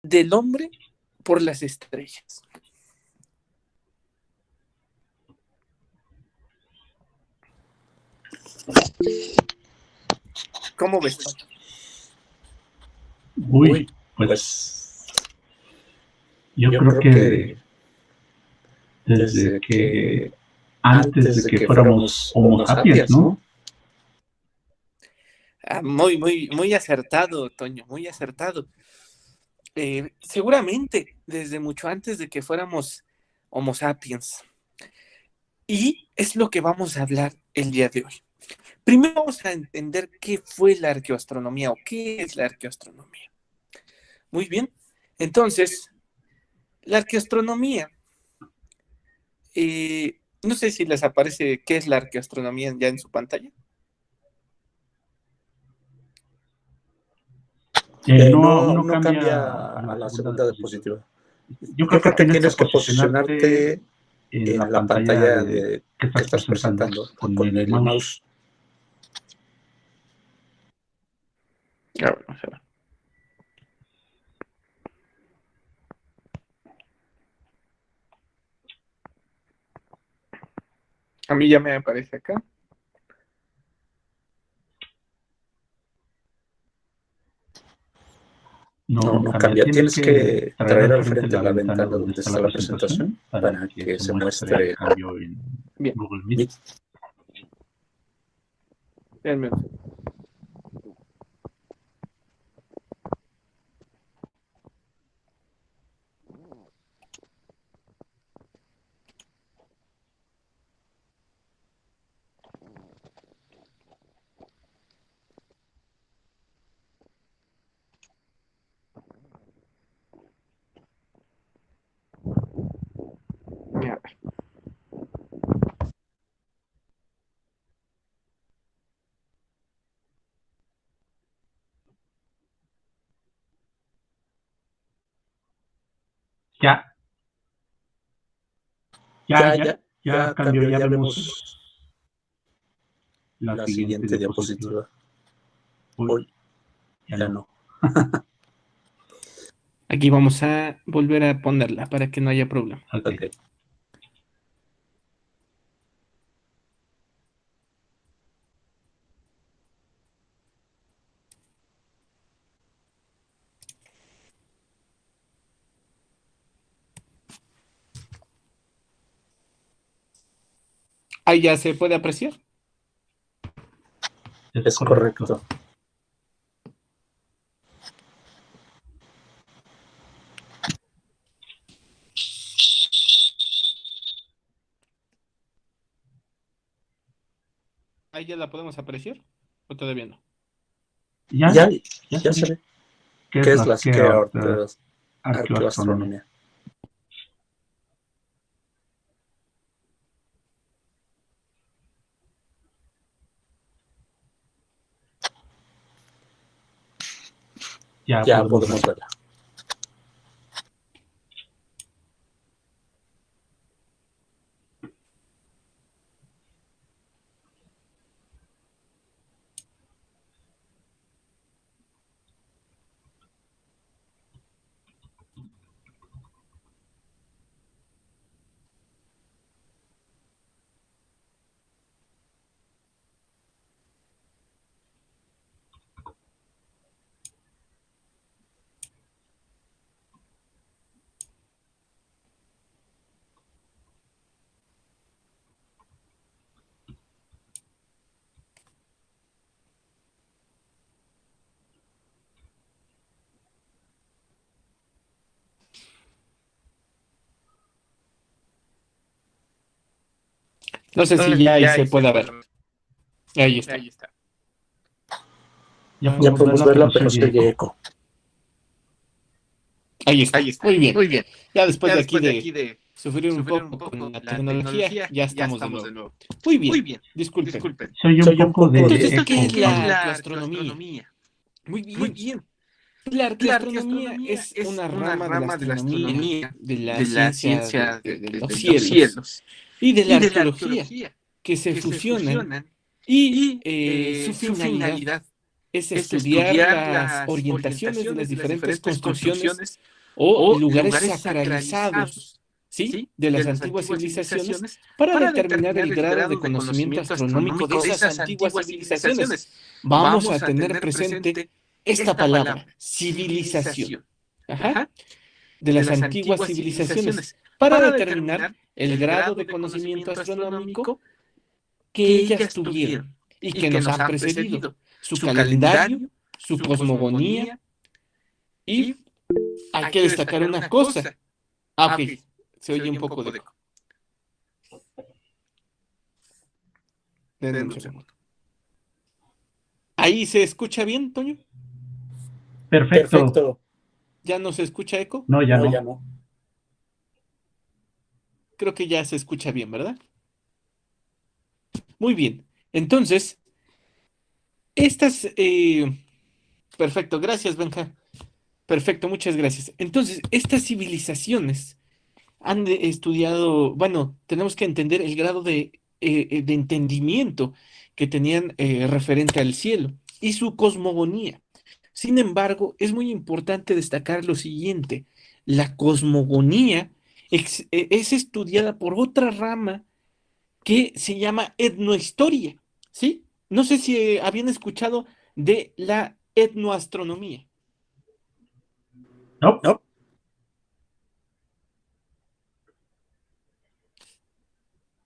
del hombre por las estrellas. ¿Cómo ves, Toño? Uy, pues yo creo que desde que antes de que fuéramos Homo sapiens, ¿no? Muy acertado, Toño, muy acertado. Seguramente desde mucho antes de que fuéramos Homo sapiens. Y es lo que vamos a hablar el día de hoy. Primero vamos a entender qué fue la arqueoastronomía o qué es la arqueoastronomía. Muy bien, entonces, la arqueoastronomía, no sé si les aparece qué es la arqueoastronomía ya en su pantalla. No cambia a la segunda diapositiva. Yo creo que tienes que posicionarte en la pantalla que estás presentando con el mouse. Vamos a ver. A mí ya me aparece acá. No cambia. Tienes que traer al frente la ventana donde está la presentación para que se muestre el cambio en Google Meet. Denme un segundo. A ver. Ya cambió, ya vemos la siguiente diapositiva. Uy, ya no. Aquí vamos a volver a ponerla para que no haya problema. Okay. Ahí ya se puede apreciar. Es correcto. Ahí ya la podemos apreciar o todavía no. Ya se ve. ¿Qué es la arqueoastronomía? Ya podemos verla. No sé si ya ahí se puede ver. Ahí está. Ya podemos verla, pero se oye eco. Ahí está. Muy bien. Ya después de aquí de sufrir un poco con la tecnología, ya estamos de nuevo. Muy bien. Disculpen. Se oye un poco de Entonces, ¿qué es eco. la arqueoastronomía? Muy bien. La arqueoastronomía es una rama de la astronomía, de la ciencia de los cielos y de la arqueología que se fusionan y su finalidad es estudiar las orientaciones de las diferentes construcciones o lugares sacralizados, ¿sí? De las antiguas civilizaciones para determinar el grado de conocimiento astronómico de esas antiguas civilizaciones. Vamos a tener presente esta palabra, civilización, ajá, de las antiguas civilizaciones, para determinar el grado de conocimiento astronómico que ellas tuvieron y que nos han precedido, su calendario, su cosmogonía, y hay que destacar una cosa. Ah, ok, se oye un poco de eco. Denme un segundo. ¿Ahí se escucha bien, Toño? Perfecto. ¿Ya no se escucha eco? No, ya no. Ya no. Creo que ya se escucha bien, ¿verdad? Muy bien. Entonces, estas... perfecto, gracias, Benja. Perfecto, muchas gracias. Entonces, estas civilizaciones han estudiado, bueno, tenemos que entender el grado de entendimiento que tenían referente al cielo y su cosmogonía. Sin embargo, es muy importante destacar lo siguiente: la cosmogonía es estudiada por otra rama que se llama etnohistoria, ¿sí? No sé si habían escuchado de la etnoastronomía. No. No.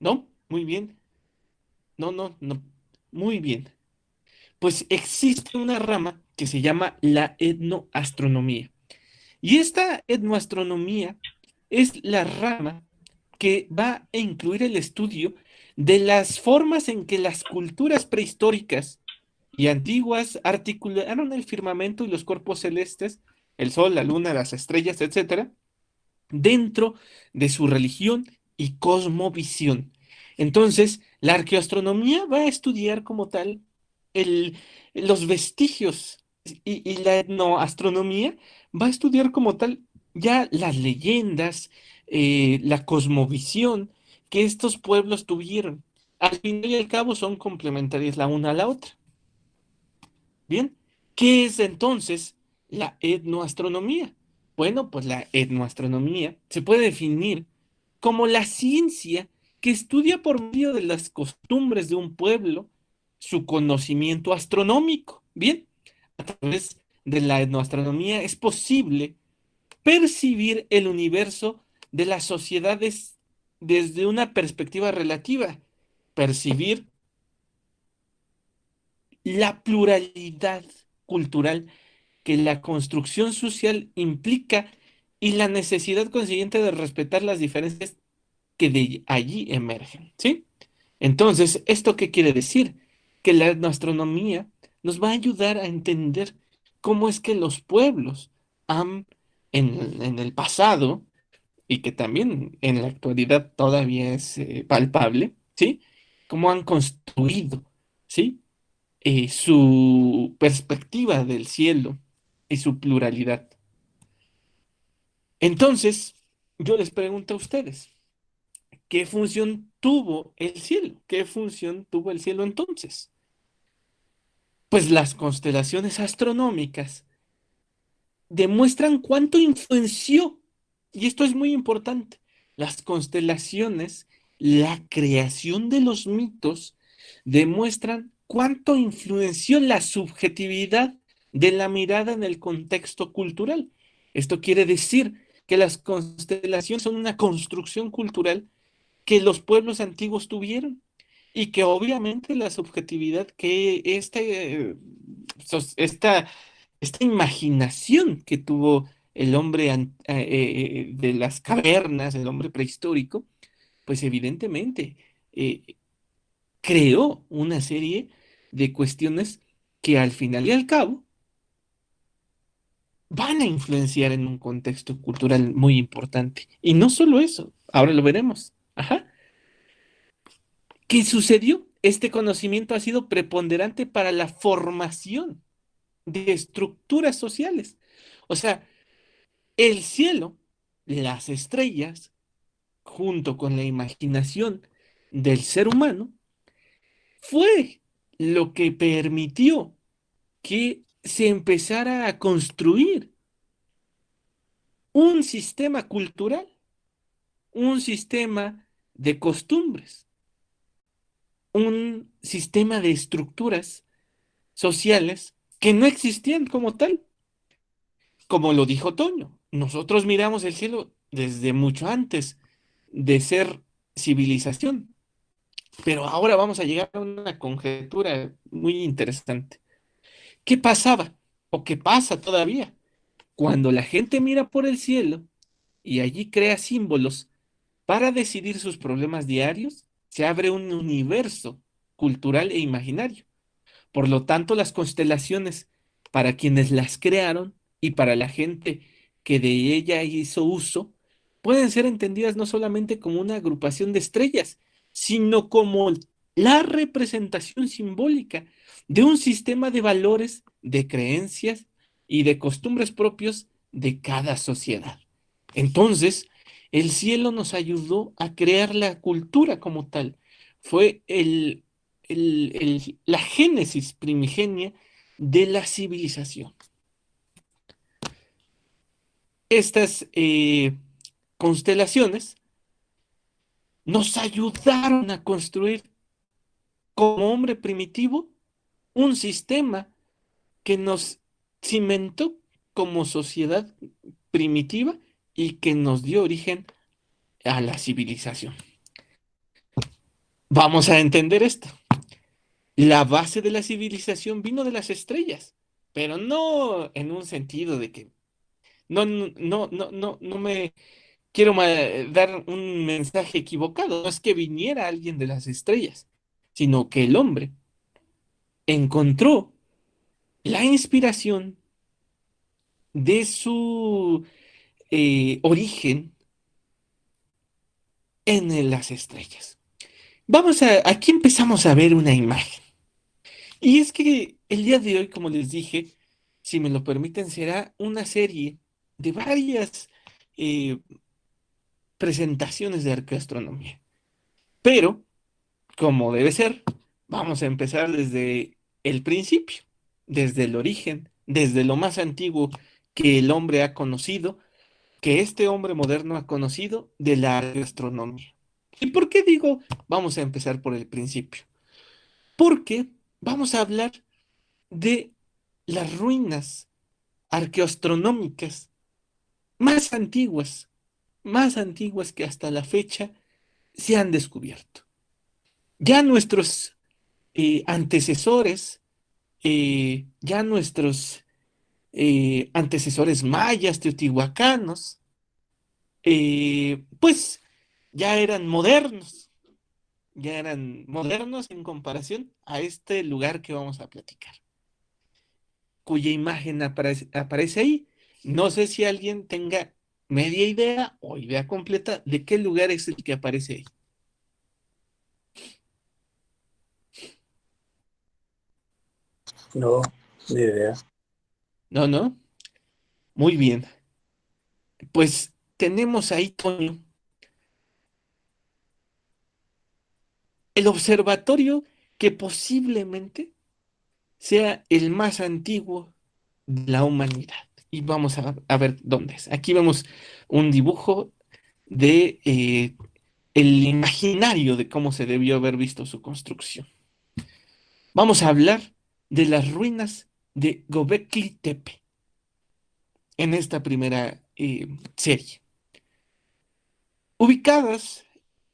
¿No? Muy bien. No, no, no. Muy bien. Pues existe una rama que se llama la etnoastronomía. Y esta etnoastronomía es la rama que va a incluir el estudio de las formas en que las culturas prehistóricas y antiguas articularon el firmamento y los cuerpos celestes, el sol, la luna, las estrellas, etcétera, dentro de su religión y cosmovisión. Entonces, la arqueoastronomía va a estudiar como tal el, los vestigios, y la etnoastronomía va a estudiar como tal ya las leyendas, la cosmovisión que estos pueblos tuvieron. Al fin y al cabo son complementarias la una a la otra. Bien, ¿qué es entonces la etnoastronomía? Bueno, pues la etnoastronomía se puede definir como la ciencia que estudia por medio de las costumbres de un pueblo su conocimiento astronómico. Bien, a través de la etnoastronomía es posible percibir el universo de las sociedades desde una perspectiva relativa, percibir la pluralidad cultural que la construcción social implica y la necesidad consiguiente de respetar las diferencias que de allí emergen, ¿sí? Entonces, ¿esto qué quiere decir? Que la etnoastronomía nos va a ayudar a entender cómo es que los pueblos han, en el pasado, y que también en la actualidad todavía es palpable, ¿sí? Cómo han construido, ¿sí? Su perspectiva del cielo y su pluralidad. Entonces, yo les pregunto a ustedes, ¿qué función tuvo el cielo? ¿Qué función tuvo el cielo entonces? Pues las constelaciones astronómicas demuestran cuánto influenció, y esto es muy importante, las constelaciones, la creación de los mitos, demuestran cuánto influenció la subjetividad de la mirada en el contexto cultural. Esto quiere decir que las constelaciones son una construcción cultural que los pueblos antiguos tuvieron y que obviamente la subjetividad que esta imaginación que tuvo el hombre de las cavernas, el hombre prehistórico, pues evidentemente creó una serie de cuestiones que al final y al cabo van a influenciar en un contexto cultural muy importante. Y no solo eso, ahora lo veremos. Ajá. ¿Qué sucedió? Este conocimiento ha sido preponderante para la formación de estructuras sociales. O sea, el cielo, las estrellas, junto con la imaginación del ser humano, fue lo que permitió que se empezara a construir un sistema cultural, un sistema de costumbres, un sistema de estructuras sociales que no existían como tal. Como lo dijo Toño, nosotros miramos el cielo desde mucho antes de ser civilización, pero ahora vamos a llegar a una conjetura muy interesante. ¿Qué pasaba o qué pasa todavía cuando la gente mira por el cielo y allí crea símbolos para decidir sus problemas diarios? Se abre un universo cultural e imaginario. Por lo tanto, las constelaciones, para quienes las crearon y para la gente que de ella hizo uso, pueden ser entendidas no solamente como una agrupación de estrellas, sino como la representación simbólica de un sistema de valores, de creencias y de costumbres propios de cada sociedad. Entonces, el cielo nos ayudó a crear la cultura como tal. Fue la génesis primigenia de la civilización. Estas constelaciones nos ayudaron a construir como hombre primitivo un sistema que nos cimentó como sociedad primitiva y que nos dio origen a la civilización. Vamos a entender esto. La base de la civilización vino de las estrellas, pero no en un sentido de que no me quiero dar un mensaje equivocado. No es que viniera alguien de las estrellas, sino que el hombre encontró la inspiración de su origen en las estrellas. Aquí empezamos a ver una imagen. Y es que el día de hoy, como les dije, si me lo permiten, será una serie de varias eh, presentaciones de arqueoastronomía. Pero, como debe ser, vamos a empezar desde el principio, desde el origen, desde lo más antiguo que el hombre ha conocido, que este hombre moderno ha conocido de la arqueoastronomía. ¿Y por qué digo vamos a empezar por el principio? Porque vamos a hablar de las ruinas arqueoastronómicas más antiguas que hasta la fecha se han descubierto. Ya nuestros antecesores, ya nuestros antecesores mayas, teotihuacanos, pues ya eran modernos en comparación a este lugar que vamos a platicar, cuya imagen aparece ahí. No sé si alguien tenga media idea o idea completa de qué lugar es el que aparece ahí. No, ni idea. No, no. Muy bien. Pues tenemos ahí, Toño, el observatorio que posiblemente sea el más antiguo de la humanidad. Y vamos a ver dónde es. Aquí vemos un dibujo de el imaginario de cómo se debió haber visto su construcción. Vamos a hablar de las ruinas de Göbekli Tepe en esta primera serie. Ubicadas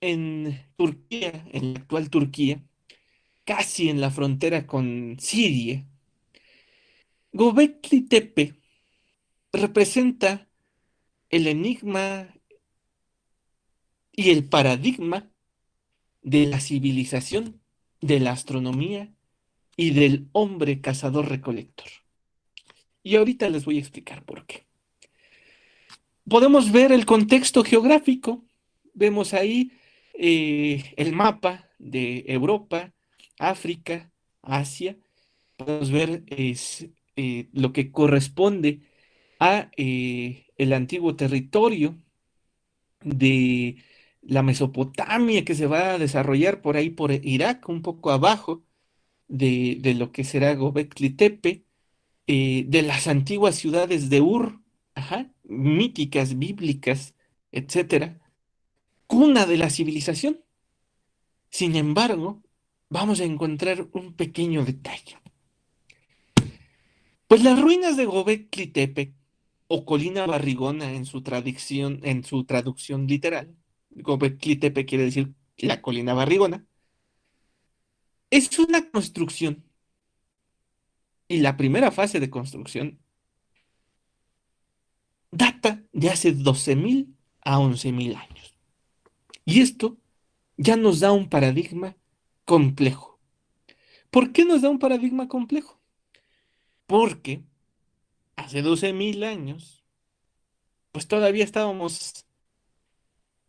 en Turquía, en la actual Turquía, casi en la frontera con Siria, Göbekli Tepe representa el enigma y el paradigma de la civilización, de la astronomía y del hombre cazador-recolector. Y ahorita les voy a explicar por qué. Podemos ver el contexto geográfico. Vemos ahí el mapa de Europa, África, Asia. Podemos ver lo que corresponde a el antiguo territorio de la Mesopotamia que se va a desarrollar por ahí por Irak, un poco abajo de lo que será Gobekli Tepe. de las antiguas ciudades de Ur, ajá, míticas, bíblicas, etcétera, cuna de la civilización. Sin embargo, vamos a encontrar un pequeño detalle. Pues las ruinas de Gobekli Tepe, o Colina Barrigona en su traducción literal, Gobekli Tepe quiere decir la colina barrigona, es una construcción, y la primera fase de construcción data de hace 12.000 a 11.000 años. Y esto ya nos da un paradigma complejo. ¿Por qué nos da un paradigma complejo? Porque hace 12.000 años, pues todavía estábamos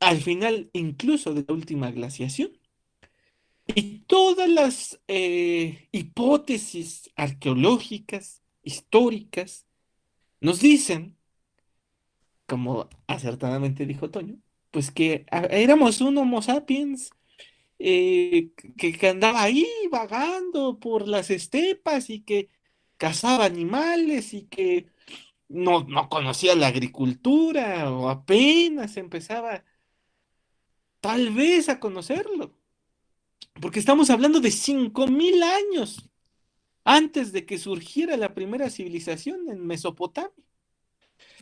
al final incluso de la última glaciación. Y todas las hipótesis arqueológicas, históricas, nos dicen, como acertadamente dijo Toño, pues que éramos un Homo sapiens que andaba ahí vagando por las estepas y que cazaba animales y que no conocía la agricultura o apenas empezaba tal vez a conocerlo, porque estamos hablando de 5.000 años antes de que surgiera la primera civilización en Mesopotamia.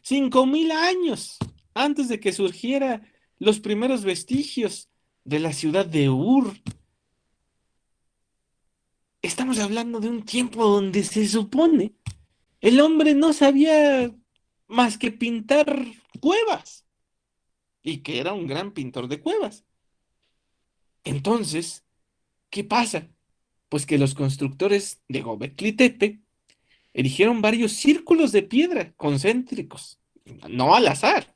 5.000 años antes de que surgiera los primeros vestigios de la ciudad de Ur. Estamos hablando de un tiempo donde se supone el hombre no sabía más que pintar cuevas y que era un gran pintor de cuevas. Entonces, ¿qué pasa? Pues que los constructores de Gobekli Tepe erigieron varios círculos de piedra concéntricos, no al azar,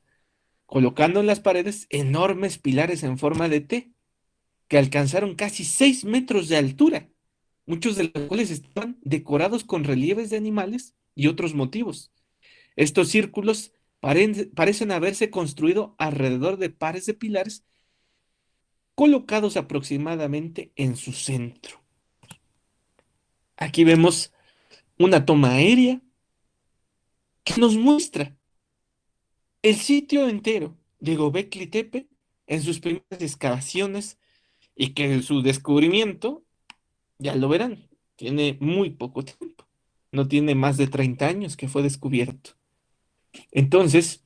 colocando en las paredes enormes pilares en forma de T, que alcanzaron casi 6 metros de altura, muchos de los cuales estaban decorados con relieves de animales y otros motivos. Estos círculos parecen haberse construido alrededor de pares de pilares colocados aproximadamente en su centro. Aquí vemos una toma aérea que nos muestra el sitio entero de Gobekli Tepe en sus primeras excavaciones y que su descubrimiento, ya lo verán, tiene muy poco tiempo. No tiene más de 30 años que fue descubierto. Entonces,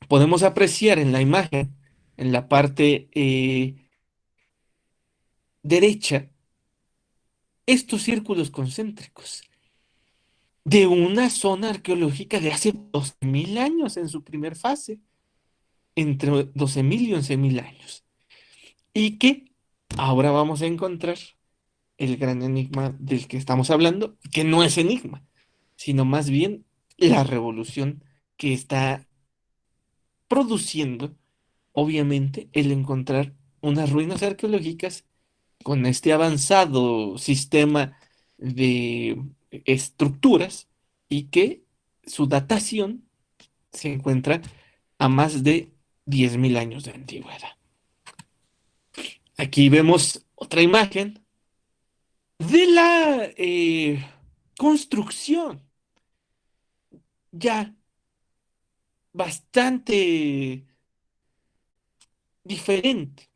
podemos apreciar en la imagen, en la parte derecha, estos círculos concéntricos de una zona arqueológica de hace 12.000 años en su primer fase, entre 12.000 y 11.000 años. Y que ahora vamos a encontrar el gran enigma del que estamos hablando, que no es enigma, sino más bien la revolución que está produciendo, obviamente, el encontrar unas ruinas arqueológicas con este avanzado sistema de estructuras y que su datación se encuentra a más de 10.000 años de antigüedad. Aquí vemos otra imagen de la construcción ya bastante diferente,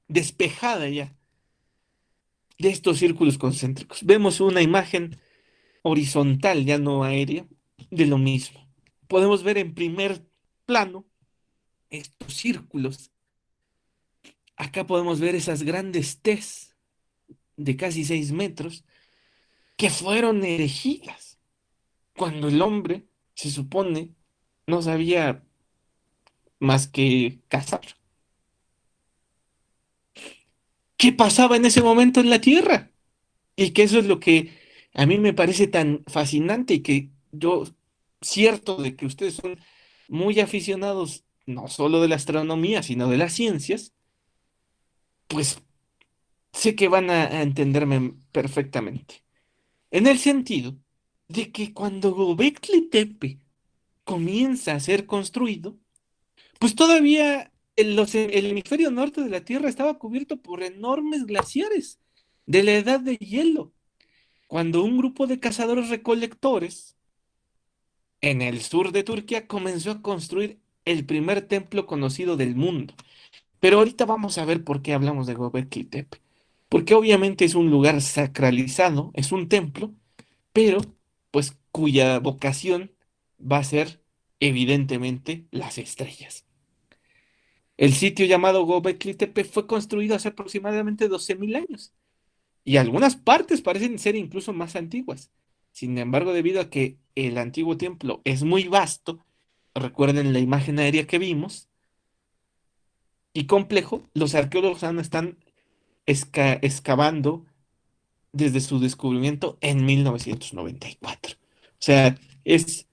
despejada ya de estos círculos concéntricos. Vemos una imagen horizontal, ya no aérea, de lo mismo. Podemos ver en primer plano estos círculos. Acá podemos ver esas grandes Ts de casi 6 metros que fueron erigidas cuando el hombre, se supone, no sabía más que cazar. ¿Qué pasaba en ese momento en la Tierra? Y que eso es lo que a mí me parece tan fascinante y que yo, cierto de que ustedes son muy aficionados no solo de la astronomía, sino de las ciencias, pues sé que van a entenderme perfectamente. En el sentido de que cuando Gobekli Tepe comienza a ser construido, pues todavía el hemisferio norte de la Tierra estaba cubierto por enormes glaciares de la edad de hielo. cuando un grupo de cazadores recolectores en el sur de Turquía comenzó a construir el primer templo conocido del mundo. Pero ahorita vamos a ver por qué hablamos de Göbekli Tepe. Porque obviamente es un lugar sacralizado, es un templo, pero pues cuya vocación va a ser evidentemente las estrellas. El sitio llamado Göbekli Tepe fue construido hace aproximadamente 12.000 años y algunas partes parecen ser incluso más antiguas. Sin embargo, debido a que el antiguo templo es muy vasto, recuerden la imagen aérea que vimos, y complejo, los arqueólogos aún están excavando desde su descubrimiento en 1994. O sea, es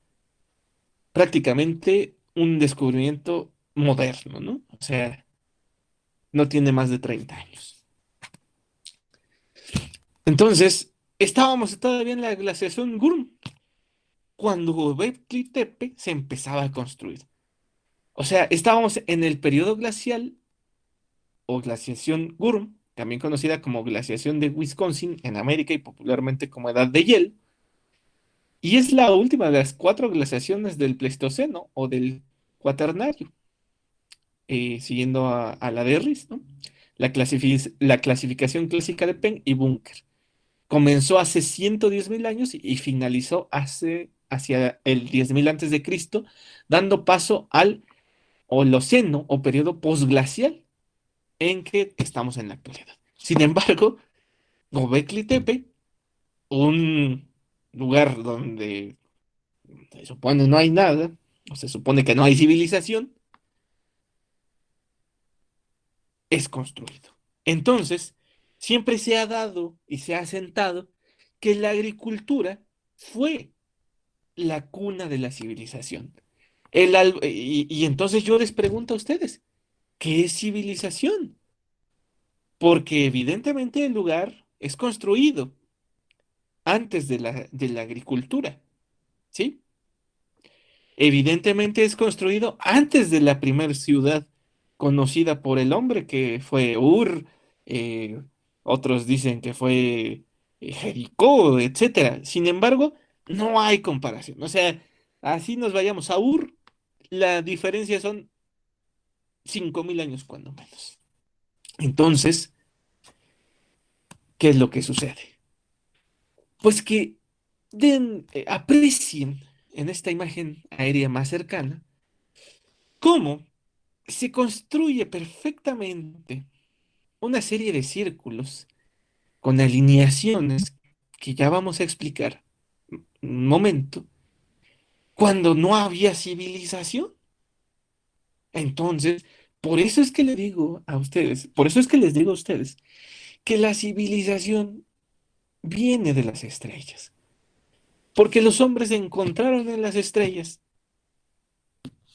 prácticamente un descubrimiento moderno, ¿no? O sea, no tiene más de 30 años. Entonces, estábamos todavía en la glaciación Gurm cuando Göbekli Tepe se empezaba a construir. O sea, estábamos en el periodo glacial o glaciación Gurm, también conocida como glaciación de Wisconsin en América y popularmente como Edad de Hielo, y es la última de las 4 glaciaciones del Pleistoceno o del Cuaternario, siguiendo a la de Riss, ¿no? La clasificación clásica de Penn y Bunker. Comenzó hace 110.000 años y finalizó hacia el 10.000 antes de Cristo, dando paso al Holoceno o periodo posglacial en que estamos en la actualidad. Sin embargo, Göbekli Tepe, un lugar donde se supone no hay nada, o se supone que no hay civilización, es construido. Entonces, siempre se ha dado y se ha asentado que la agricultura fue la cuna de la civilización. Y entonces yo les pregunto a ustedes, ¿qué es civilización? Porque evidentemente el lugar es construido antes de la agricultura, ¿sí? Evidentemente es construido antes de la primera ciudad conocida por el hombre, que fue Ur, eh, otros dicen que fue Jericó, etcétera. Sin embargo, no hay comparación. O sea, así nos vayamos a Ur, la diferencia son 5.000 años cuando menos. Entonces, ¿qué es lo que sucede? Pues que aprecien en esta imagen aérea más cercana cómo se construye perfectamente una serie de círculos con alineaciones que ya vamos a explicar un momento, cuando no había civilización. Entonces, por eso es que le digo a ustedes, por eso es que les digo a ustedes que la civilización viene de las estrellas, porque los hombres encontraron en las estrellas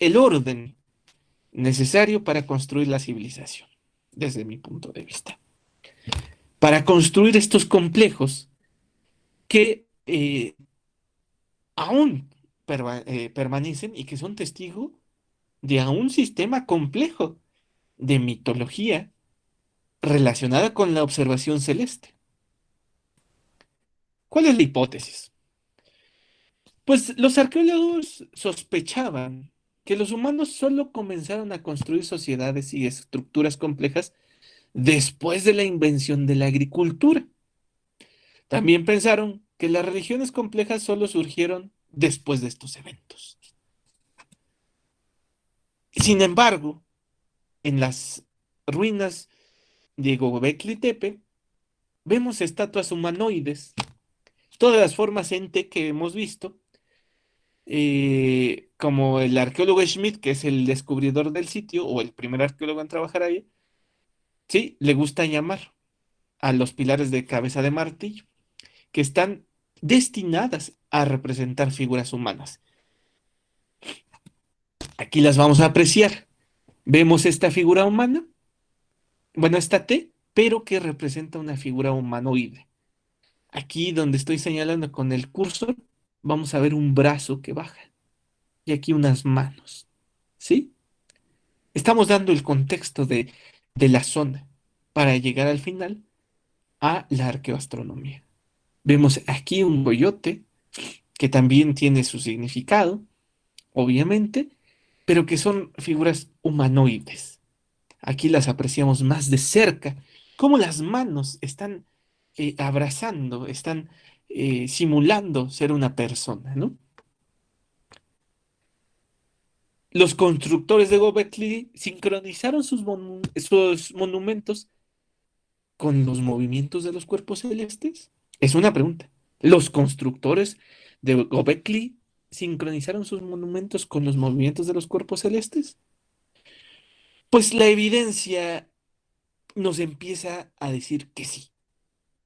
el orden necesario para construir la civilización, desde mi punto de vista. Para construir estos complejos que aún permanecen y que son testigo de a un sistema complejo de mitología relacionada con la observación celeste. ¿Cuál es la hipótesis? Pues los arqueólogos sospechaban que los humanos solo comenzaron a construir sociedades y estructuras complejas después de la invención de la agricultura. También pensaron que las religiones complejas solo surgieron después de estos eventos. Sin embargo, en las ruinas de Göbekli Tepe vemos estatuas humanoides, todas las formas en T que hemos visto, como el arqueólogo Schmidt, que es el descubridor del sitio o el primer arqueólogo en trabajar ahí, sí, le gusta llamar a los pilares de cabeza de martillo, que están destinadas a representar figuras humanas. Aquí las vamos a apreciar. Vemos esta figura humana, bueno, esta T, pero que representa una figura humanoide. Aquí donde estoy señalando con el cursor, vamos a ver un brazo que baja y aquí unas manos. ¿Sí? Estamos dando el contexto de la zona para llegar al final a la arqueoastronomía. Vemos aquí un coyote que también tiene su significado, obviamente, pero que son figuras humanoides. Aquí las apreciamos más de cerca, cómo las manos están abrazando, están simulando ser una persona, ¿no? Los constructores de Göbekli sincronizaron sus monumentos con los movimientos de los cuerpos celestes. Es una pregunta. ¿Los constructores de Göbekli sincronizaron sus monumentos con los movimientos de los cuerpos celestes? Pues la evidencia nos empieza a decir que sí.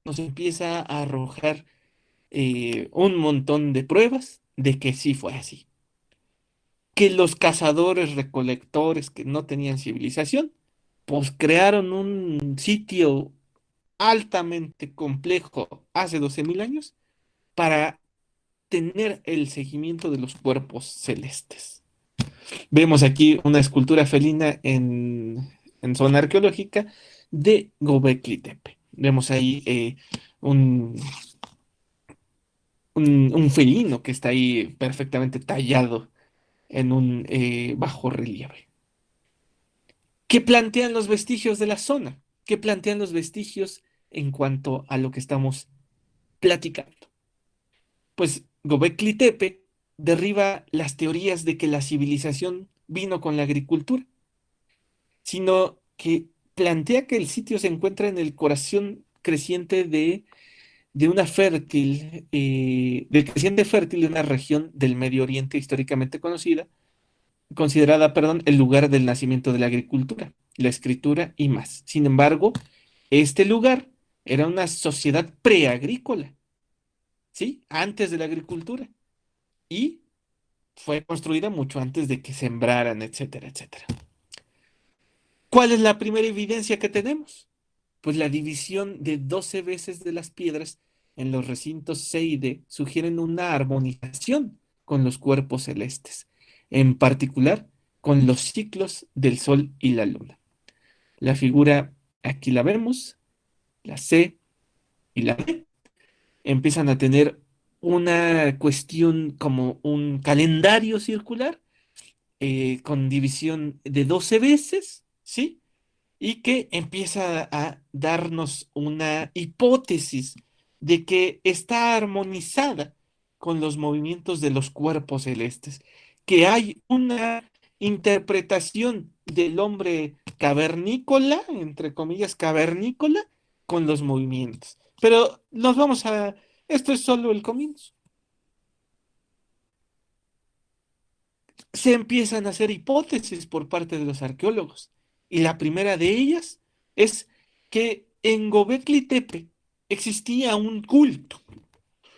Nos empieza a arrojar un montón de pruebas de que sí fue así. Que los cazadores recolectores que no tenían civilización, pues crearon un sitio altamente complejo hace 12.000 años para tener el seguimiento de los cuerpos celestes. Vemos aquí una escultura felina en zona arqueológica de Göbekli Tepe. Vemos ahí un, un felino que está ahí perfectamente tallado en un bajo relieve. ¿Qué plantean los vestigios de la zona? ¿Qué plantean los vestigios en cuanto a lo que estamos platicando? Pues Göbekli Tepe derriba las teorías de que la civilización vino con la agricultura, sino que plantea que el sitio se encuentra en el corazón creciente de una fértil, del creciente fértil de una región del Medio Oriente históricamente considerada, perdón, el lugar del nacimiento de la agricultura, la escritura y más. Sin embargo, este lugar era una sociedad preagrícola, ¿sí? Antes de la agricultura y fue construida mucho antes de que sembraran, etcétera, etcétera. ¿Cuál es la primera evidencia que tenemos? Pues la división de 12 veces de las piedras en los recintos C y D sugieren una armonización con los cuerpos celestes, en particular con los ciclos del Sol y la Luna. La figura, aquí la vemos, la C y la D, empiezan a tener una cuestión como un calendario circular con división de 12 veces, ¿sí? Y que empieza a darnos una hipótesis de que está armonizada con los movimientos de los cuerpos celestes, que hay una interpretación del hombre cavernícola, entre comillas, cavernícola, con los movimientos. Pero nos vamos a... Esto es solo el comienzo. Se empiezan a hacer hipótesis por parte de los arqueólogos. Y la primera de ellas es que en Göbekli Tepe existía un culto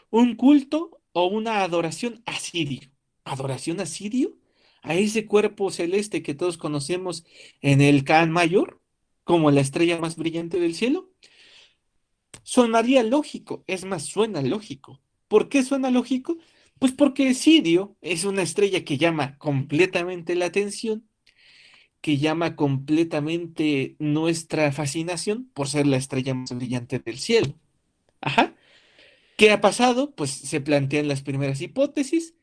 o una adoración a Sirio. ¿Adoración a Sirio? A ese cuerpo celeste que todos conocemos en el Can Mayor, como la estrella más brillante del cielo. Sonaría lógico, es más, suena lógico. ¿Por qué suena lógico? Pues porque Sirio es una estrella que llama completamente la atención, que llama completamente nuestra fascinación por ser la estrella más brillante del cielo. Ajá. ¿Qué ha pasado? Pues se plantean las primeras hipótesis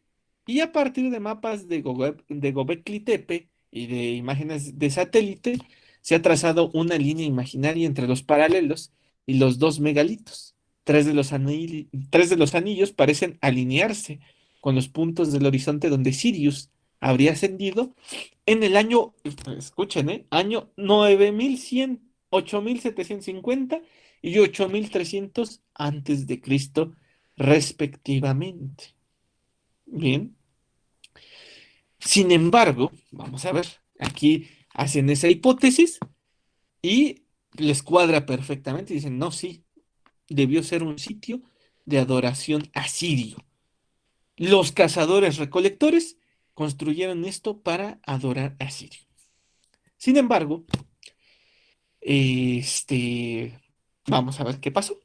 y a partir de mapas de Göbekli Tepe y de imágenes de satélite, se ha trazado una línea imaginaria entre los paralelos y los dos megalitos. Tres de los anillos parecen alinearse con los puntos del horizonte donde Sirius habría ascendido en el año, escuchen, año 9100, 8750 y 8300 antes de Cristo, respectivamente. Bien. Sin embargo, vamos a ver, aquí hacen esa hipótesis y les cuadra perfectamente. Dicen, no, sí, debió ser un sitio de adoración asirio. Los cazadores recolectores construyeron esto para adorar a Sirio. Sin embargo, vamos a ver qué pasó.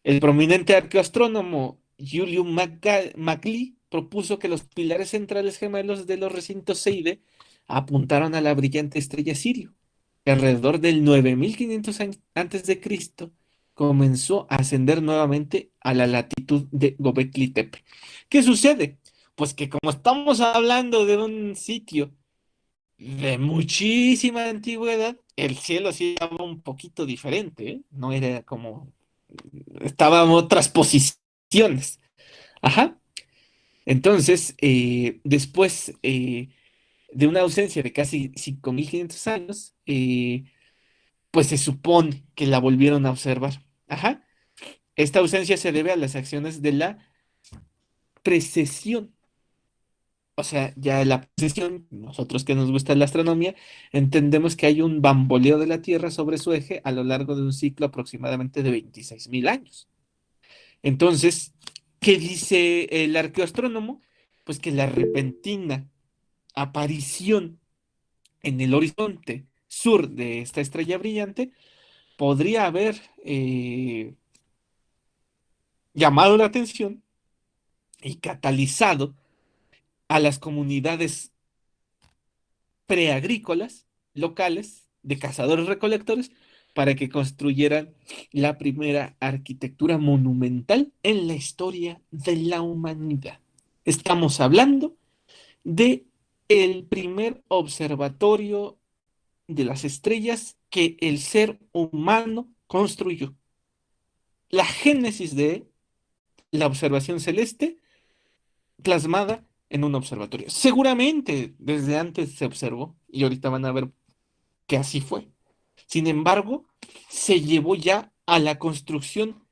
El prominente arqueoastrónomo Julius McLean propuso que los pilares centrales gemelos de los recintos Seide apuntaron a la brillante estrella Sirio, que alrededor del 9500 años antes de Cristo comenzó a ascender nuevamente a la latitud de Göbekli Tepe. ¿Qué sucede? Pues que como estamos hablando de un sitio de muchísima antigüedad, el cielo sí estaba un poquito diferente, ¿eh? No era como, estaba en otras posiciones. Ajá. Entonces, después de una ausencia de casi 5.500 años, pues se supone que la volvieron a observar. Ajá. Esta ausencia se debe a las acciones de la precesión. O sea, ya la precesión, nosotros que nos gusta la astronomía, entendemos que hay un bamboleo de la Tierra sobre su eje a lo largo de un ciclo aproximadamente de 26.000 años. Entonces, ¿qué dice el arqueoastrónomo? Pues que la repentina aparición en el horizonte sur de esta estrella brillante podría haber llamado la atención y catalizado a las comunidades preagrícolas locales de cazadores-recolectores para que construyeran la primera arquitectura monumental en la historia de la humanidad. Estamos hablando de el primer observatorio de las estrellas que el ser humano construyó. La génesis de la observación celeste plasmada en un observatorio. Seguramente desde antes se observó y ahorita van a ver que así fue. Sin embargo, se llevó ya a la construcción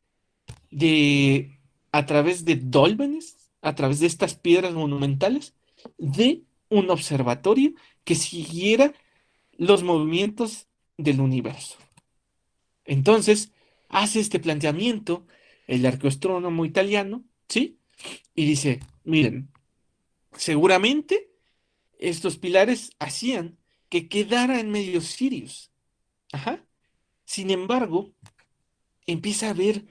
de, a través de dólmenes, a través de estas piedras monumentales, de un observatorio que siguiera los movimientos del universo. Entonces, hace este planteamiento el arqueoastrónomo italiano, ¿sí? Y dice, miren, seguramente estos pilares hacían que quedara en medio Sirius. Ajá. Sin embargo, empieza a haber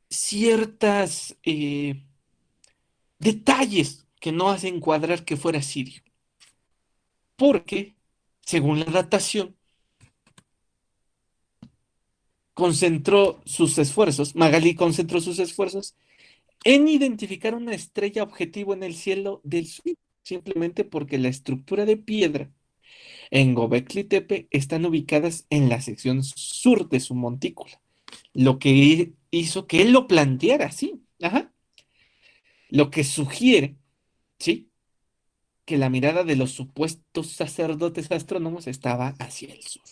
ciertas detalles que no hacen cuadrar que fuera Sirio. Porque, según la datación, Magalí concentró sus esfuerzos en identificar una estrella objetivo en el cielo del sur, simplemente porque la estructura de piedra en Göbekli Tepe están ubicadas en la sección sur de su montícula, lo que hizo que él lo planteara así. Ajá. Lo que sugiere, ¿sí? Que la mirada de los supuestos sacerdotes astrónomos estaba hacia el sur.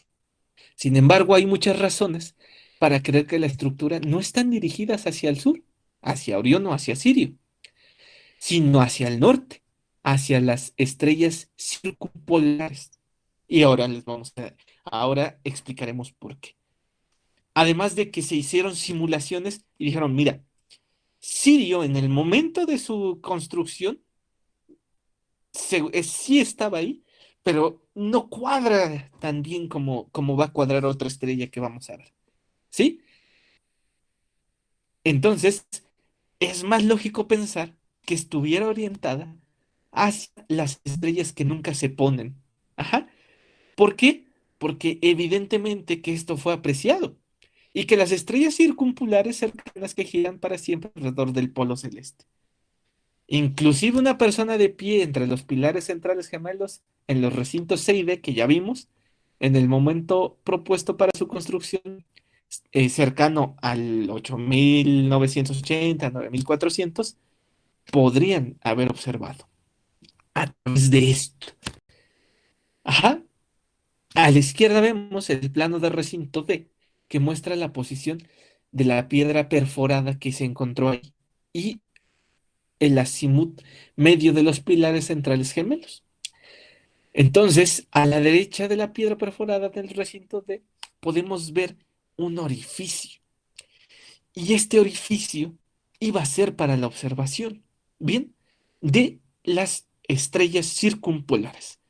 Sin embargo, hay muchas razones para creer que la estructura no están dirigidas hacia el sur, hacia Orión o hacia Sirio, sino hacia el norte, hacia las estrellas circumpolares. Y ahora explicaremos por qué. Además de que se hicieron simulaciones y dijeron, mira, Sirio en el momento de su construcción sí estaba ahí, pero no cuadra tan bien como va a cuadrar otra estrella que vamos a ver. ¿Sí? Entonces, es más lógico pensar que estuviera orientada hacia las estrellas que nunca se ponen. Ajá. ¿Por qué? Porque evidentemente que esto fue apreciado y que las estrellas circumpolares cercanas que giran para siempre alrededor del polo celeste. Inclusive una persona de pie entre los pilares centrales gemelos en los recintos C y D que ya vimos, en el momento propuesto para su construcción, cercano al 8.980, 9.400, podrían haber observado a través de esto. Ajá. A la izquierda vemos el plano de recinto D, que muestra la posición de la piedra perforada que se encontró ahí y el azimut medio de los pilares centrales gemelos. Entonces, a la derecha de la piedra perforada del recinto D, podemos ver un orificio. Y este orificio iba a ser para la observación, ¿bien? De las estrellas circumpolares.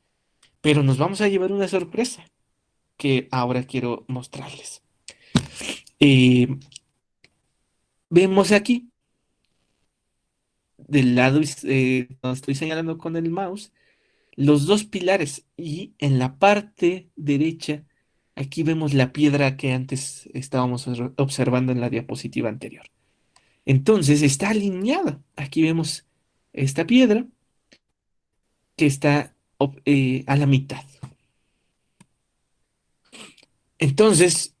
Pero nos vamos a llevar una sorpresa que ahora quiero mostrarles. Eh, Vemos aquí, del lado donde estoy señalando con el mouse, los dos pilares y en la parte derecha Aquí vemos la piedra que antes estábamos observando en la diapositiva anterior. Entonces está alineada. Aquí vemos esta piedra que está a la mitad. Entonces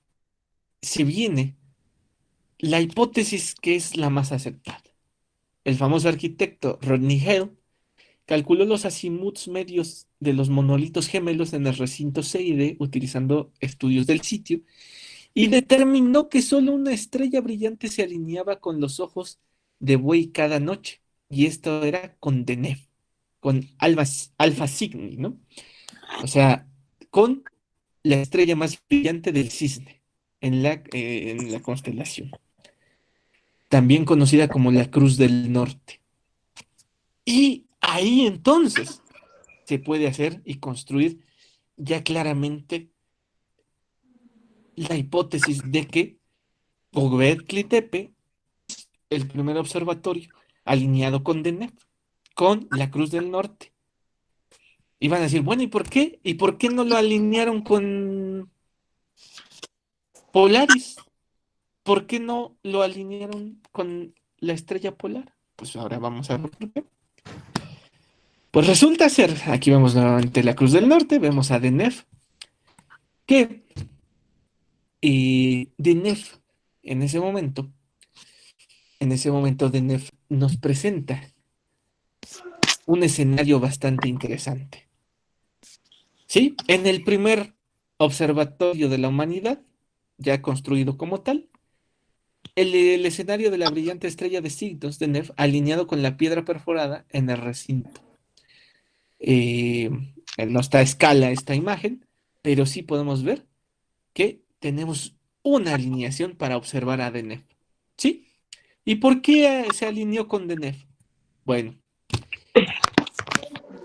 se viene la hipótesis que es la más aceptada. El famoso arquitecto Rodney Hale calculó los azimuts medios de los monolitos gemelos en el recinto C y D utilizando estudios del sitio y determinó que solo una estrella brillante se alineaba con los ojos de buey cada noche. Y esto era con Deneb, con Alfa Cygni, ¿no? O sea, con la estrella más brillante del cisne en la constelación, también conocida como la Cruz del Norte. Y ahí entonces se puede hacer y construir ya claramente la hipótesis de que Göbekli Tepe, el primer observatorio alineado con Deneb, con la Cruz del Norte. Y van a decir, bueno, ¿y por qué? ¿Y por qué no lo alinearon con Polaris? ¿Por qué no lo alinearon con la estrella polar? Pues ahora vamos a ver por qué. Pues resulta ser, aquí vemos nuevamente la Cruz del Norte, vemos a Deneb, que Deneb en ese momento, Deneb nos presenta un escenario bastante interesante. ¿Sí? En el primer observatorio de la humanidad, ya construido como tal, el escenario de la brillante estrella de Cygnus de Nef alineado con la piedra perforada en el recinto. Eh, no está a escala esta imagen, pero sí podemos ver que tenemos una alineación para observar a Deneb. ¿Sí? ¿Y por qué se alineó con Deneb? Bueno,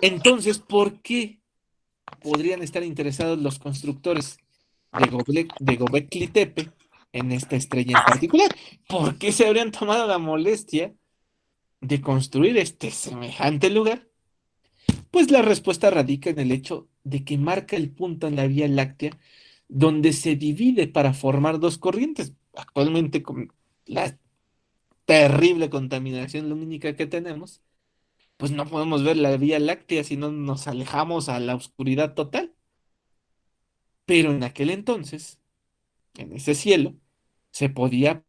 entonces, ¿por qué podrían estar interesados los constructores de Gobekli Tepe en esta estrella en particular? ¿Por qué se habrían tomado la molestia de construir este semejante lugar? Pues la respuesta radica en el hecho de que marca el punto en la Vía Láctea donde se divide para formar dos corrientes. Actualmente, con la terrible contaminación lumínica que tenemos, pues no podemos ver la Vía Láctea si no nos alejamos a la oscuridad total. Pero en aquel entonces, en ese cielo, se podía,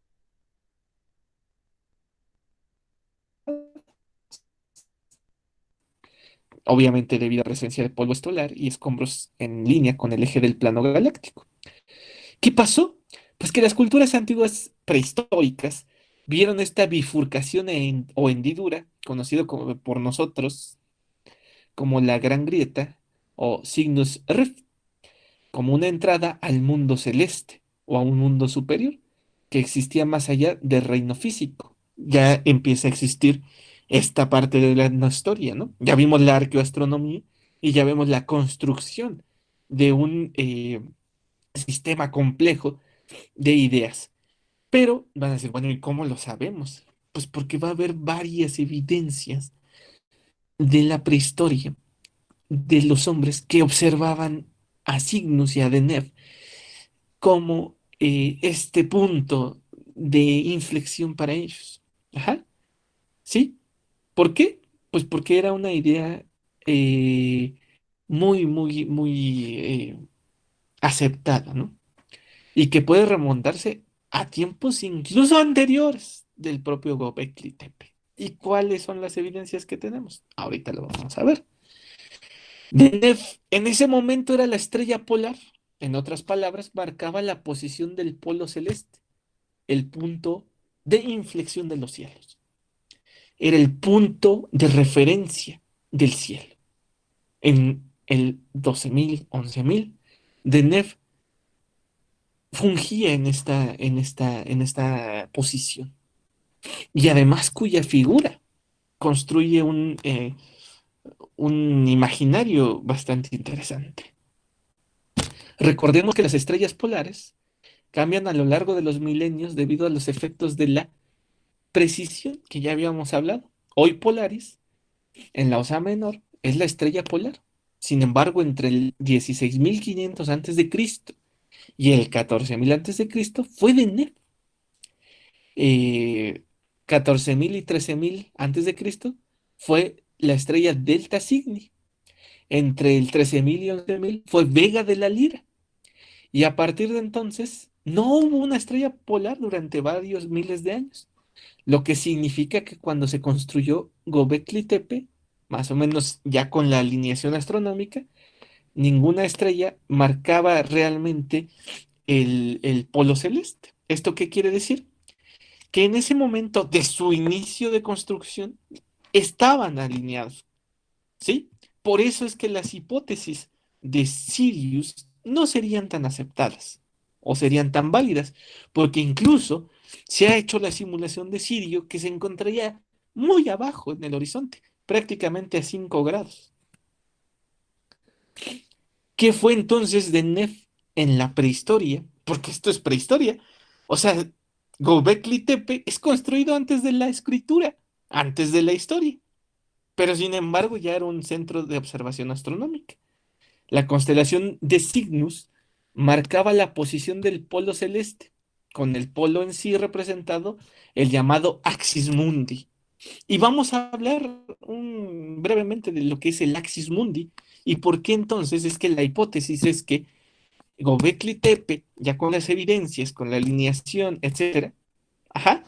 obviamente debido a la presencia de polvo estelar y escombros en línea con el eje del plano galáctico. ¿Qué pasó? Pues que las culturas antiguas prehistóricas vieron esta bifurcación o hendidura, conocido por nosotros como la Gran Grieta o Cygnus Rift, como una entrada al mundo celeste o a un mundo superior que existía más allá del reino físico. Ya empieza a existir esta parte de la historia, ¿no? Ya vimos la arqueoastronomía y ya vemos la construcción de un sistema complejo de ideas. Pero van a decir, bueno, ¿y cómo lo sabemos? Pues porque va a haber varias evidencias de la prehistoria de los hombres que observaban a Cygnus y a Deneb como este punto de inflexión para ellos. Ajá, ¿sí? ¿Por qué? Pues porque era una idea eh, muy aceptada, ¿no? Y que puede remontarse a tiempos incluso anteriores del propio Gobekli Tepe. ¿Y cuáles son las evidencias que tenemos? Ahorita lo vamos a ver. Deneb en ese momento era la estrella polar. En otras palabras, marcaba la posición del polo celeste, el punto de inflexión de los cielos. Era el punto de referencia del cielo. En el 12.000, 11.000, Deneb fungía en esta posición y además cuya figura construye un imaginario bastante interesante. Recordemos que las estrellas polares cambian a lo largo de los milenios debido a los efectos de la precisión que ya habíamos hablado. Hoy Polaris, en la Osa Menor, es la estrella polar. Sin embargo, entre el 16.500 antes de Cristo Y el 14.000 antes de Cristo fue de Nef. 14.000 y 13.000 antes de Cristo fue la estrella Delta Cygni. Entre el 13.000 y 11.000 fue Vega de la Lira. Y a partir de entonces no hubo una estrella polar durante varios miles de años. Lo que significa que cuando se construyó Göbekli Tepe, más o menos ya con la alineación astronómica, ninguna estrella marcaba realmente el polo celeste. ¿Esto qué quiere decir? Que en ese momento de su inicio de construcción estaban alineados, ¿sí? Por eso es que las hipótesis de Sirius no serían tan aceptadas o serían tan válidas, porque incluso se ha hecho la simulación de Sirio que se encontraría muy abajo en el horizonte, prácticamente a 5 grados. ¿Qué fue entonces de Nef en la prehistoria? Porque esto es prehistoria. O sea, Göbekli Tepe es construido antes de la escritura, antes de la historia, pero sin embargo ya era un centro de observación astronómica. La constelación de Cygnus marcaba la posición del polo celeste, con el polo en sí representado, el llamado Axis Mundi. Y vamos a hablar brevemente de lo que es el Axis Mundi y por qué entonces es que la hipótesis es que Göbekli Tepe, ya con las evidencias, con la alineación, etcétera, ajá,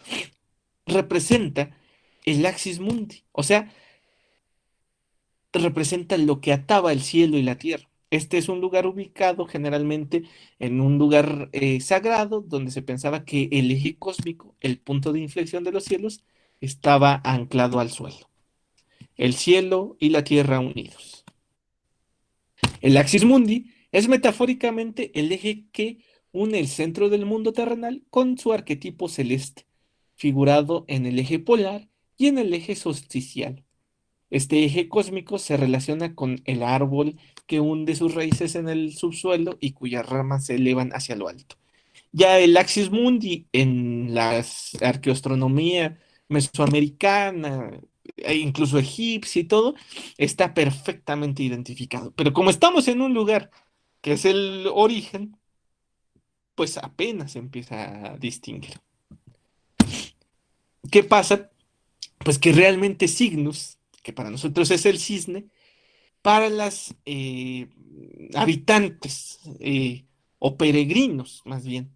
representa el Axis Mundi, o sea, representa lo que ataba el cielo y la tierra. Este es un lugar ubicado generalmente en un lugar sagrado donde se pensaba que el eje cósmico, el punto de inflexión de los cielos, estaba anclado al suelo. El cielo y la tierra unidos. El Axis Mundi es metafóricamente el eje que une el centro del mundo terrenal con su arquetipo celeste, figurado en el eje polar y en el eje solsticial. Este eje cósmico se relaciona con el árbol que hunde sus raíces en el subsuelo y cuyas ramas se elevan hacia lo alto. Ya el Axis Mundi en la arqueoastronomía mesoamericana, e incluso egipcia y todo, está perfectamente identificado. Pero como estamos en un lugar que es el origen, pues apenas se empieza a distinguir. ¿Qué pasa? Pues que realmente Cygnus, que para nosotros es el cisne, para las habitantes o peregrinos, más bien,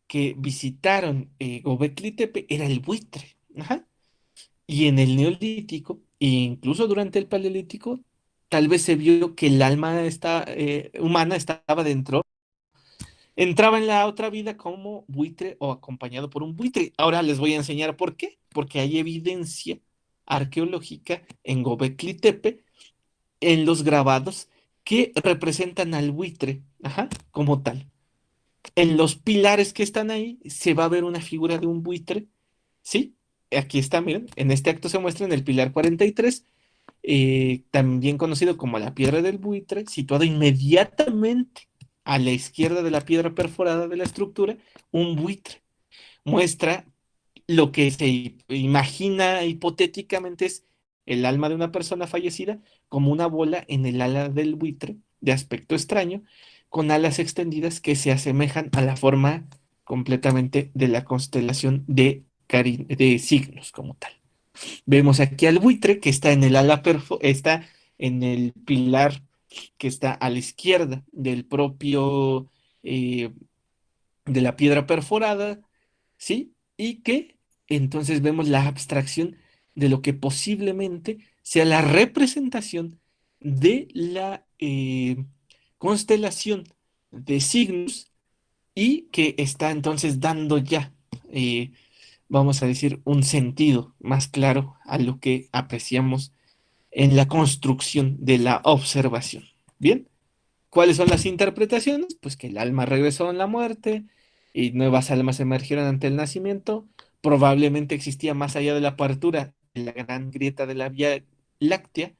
que visitaron Göbekli Tepe, era el buitre. Ajá. Y en el Neolítico, e incluso durante el Paleolítico, tal vez se vio que el alma humana estaba dentro, entraba en la otra vida como buitre o acompañado por un buitre. Ahora les voy a enseñar por qué. Porque hay evidencia arqueológica en Göbekli Tepe, en los grabados, que representan al buitre, ajá, como tal. En los pilares que están ahí se va a ver una figura de un buitre, ¿sí? Aquí está, miren, en este acto se muestra en el pilar 43, también conocido como la piedra del buitre, situado inmediatamente a la izquierda de la piedra perforada de la estructura, un buitre. Muestra lo que se imagina hipotéticamente es el alma de una persona fallecida como una bola en el ala del buitre, de aspecto extraño, con alas extendidas que se asemejan a la forma completamente de la constelación de signos como tal. Vemos aquí al buitre que está en el está en el pilar que está a la izquierda del propio eh, de la piedra perforada, ¿sí? Y que entonces vemos la abstracción de lo que posiblemente sea la representación de la constelación de signos y que está entonces dando ya, vamos a decir, un sentido más claro a lo que apreciamos en la construcción de la observación. Bien. ¿Cuáles son las interpretaciones? Pues que el alma regresó en la muerte y nuevas almas emergieron ante el nacimiento. Probablemente existía más allá de la apertura la gran grieta de la Vía Láctea,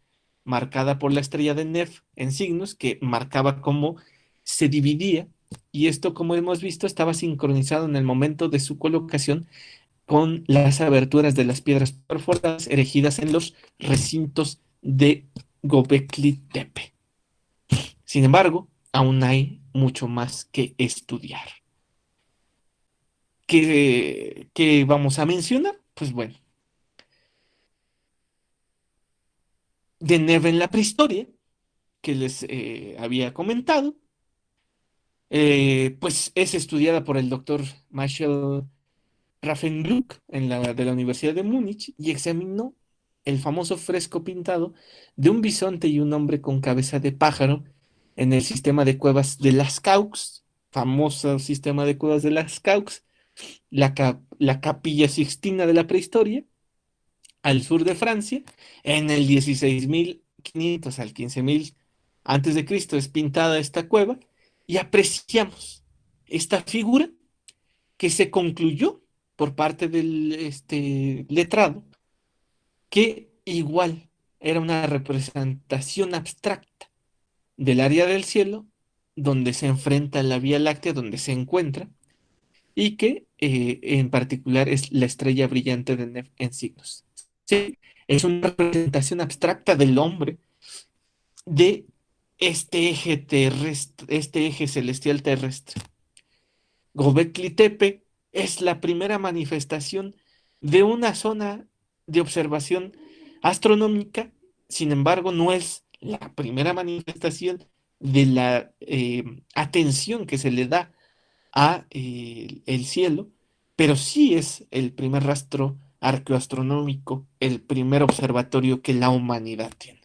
marcada por la estrella de Nef en signos, que marcaba cómo se dividía. Y esto, como hemos visto, estaba sincronizado en el momento de su colocación con las aberturas de las piedras perforadas erigidas en los recintos de Göbekli Tepe. Sin embargo, aún hay mucho más que estudiar. ¿Qué vamos a mencionar? Pues bueno, Deneuve en la prehistoria, que les había comentado, pues es estudiada por el doctor Marshall Ravensbrück de la Universidad de Múnich y examinó el famoso fresco pintado de un bisonte y un hombre con cabeza de pájaro en el sistema de cuevas de Lascaux, famoso sistema de cuevas de Lascaux, la capilla Sixtina de la prehistoria, al sur de Francia, en el 16.500 al 15.000 antes de Cristo es pintada esta cueva y apreciamos esta figura que se concluyó por parte del letrado que igual era una representación abstracta del área del cielo donde se enfrenta la Vía Láctea, donde se encuentra, y que en particular es la estrella brillante de Nef en signos. Sí, es una representación abstracta del hombre de este eje terrestre, este eje celestial terrestre. Göbekli Tepe es la primera manifestación de una zona de observación astronómica, sin embargo, no es la primera manifestación de la atención que se le da a el cielo, pero sí es el primer rastro arqueoastronómico, el primer observatorio que la humanidad tiene.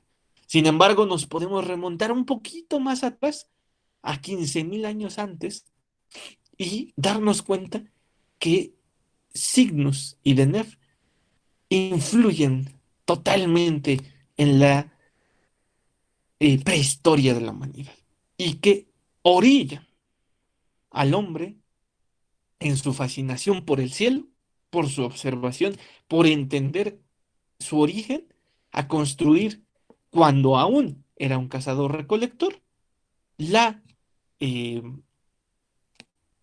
Sin embargo, nos podemos remontar un poquito más atrás, a 15.000 años antes, y darnos cuenta que Cygnus y Deneb influyen totalmente en la prehistoria de la humanidad y que orillan al hombre en su fascinación por el cielo, por su observación, por entender su origen, a construir, cuando aún era un cazador-recolector, la eh,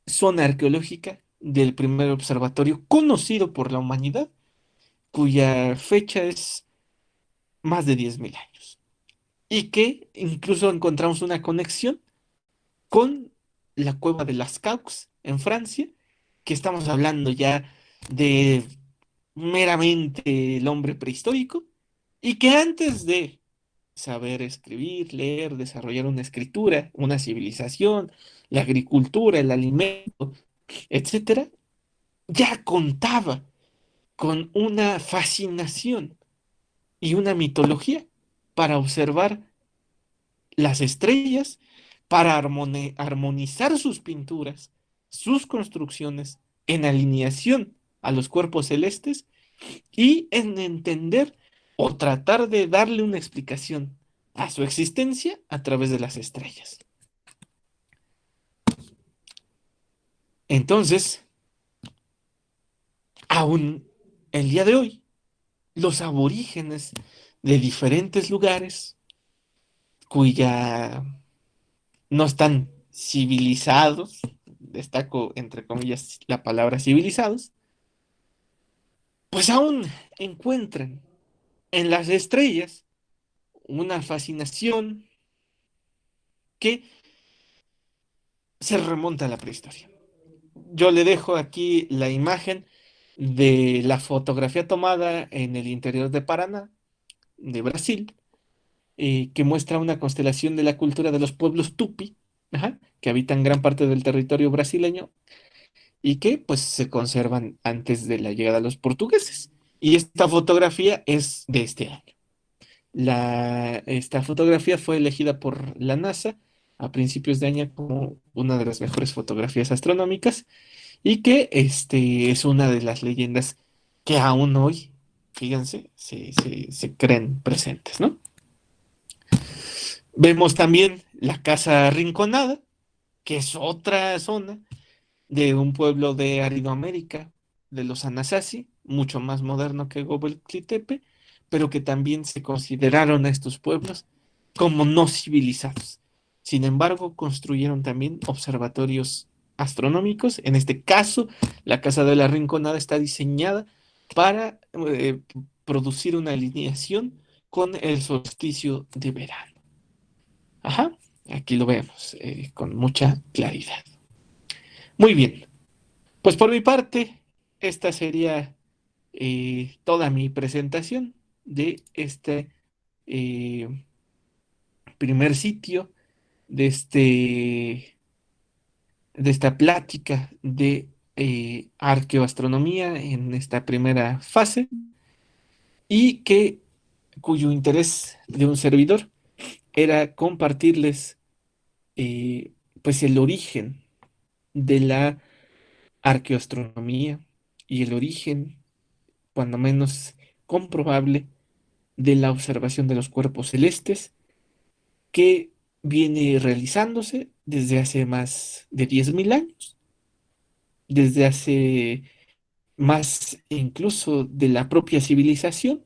zona arqueológica del primer observatorio conocido por la humanidad, cuya fecha es más de 10.000 años, y que incluso encontramos una conexión con la cueva de Lascaux en Francia, que estamos hablando ya de meramente el hombre prehistórico, y que antes de saber escribir, leer, desarrollar una escritura, una civilización, la agricultura, el alimento, etcétera, ya contaba con una fascinación y una mitología para observar las estrellas, para armonizar sus pinturas, sus construcciones en alineación a los cuerpos celestes y en entender o tratar de darle una explicación a su existencia a través de las estrellas. Entonces, aún el día de hoy, los aborígenes de diferentes lugares cuya no están civilizados, destaco entre comillas la palabra civilizados, pues aún encuentran en las estrellas una fascinación que se remonta a la prehistoria. Yo le dejo aquí la imagen de la fotografía tomada en el interior de Paraná, de Brasil, que muestra una constelación de la cultura de los pueblos tupi, ajá, que habitan gran parte del territorio brasileño y que pues se conservan antes de la llegada de los portugueses. Y esta fotografía es de este año. Esta fotografía fue elegida por la NASA a principios de año como una de las mejores fotografías astronómicas y que es una de las leyendas que aún hoy, fíjense, se creen presentes, ¿no? Vemos también la Casa Rinconada, que es otra zona de un pueblo de Aridoamérica, de los Anasazi, mucho más moderno que Göbekli Tepe, pero que también se consideraron a estos pueblos como no civilizados. Sin embargo, construyeron también observatorios astronómicos. En este caso, la Casa de la Rinconada está diseñada para producir una alineación con el solsticio de verano. Ajá. Aquí lo vemos con mucha claridad. Muy bien, pues por mi parte, esta sería toda mi presentación de este eh, primer sitio, de, de esta plática de arqueoastronomía en esta primera fase y cuyo interés de un servidor era compartirles pues el origen de la arqueoastronomía y el origen, cuando menos comprobable, de la observación de los cuerpos celestes que viene realizándose desde hace más de 10.000 años, desde hace más incluso de la propia civilización,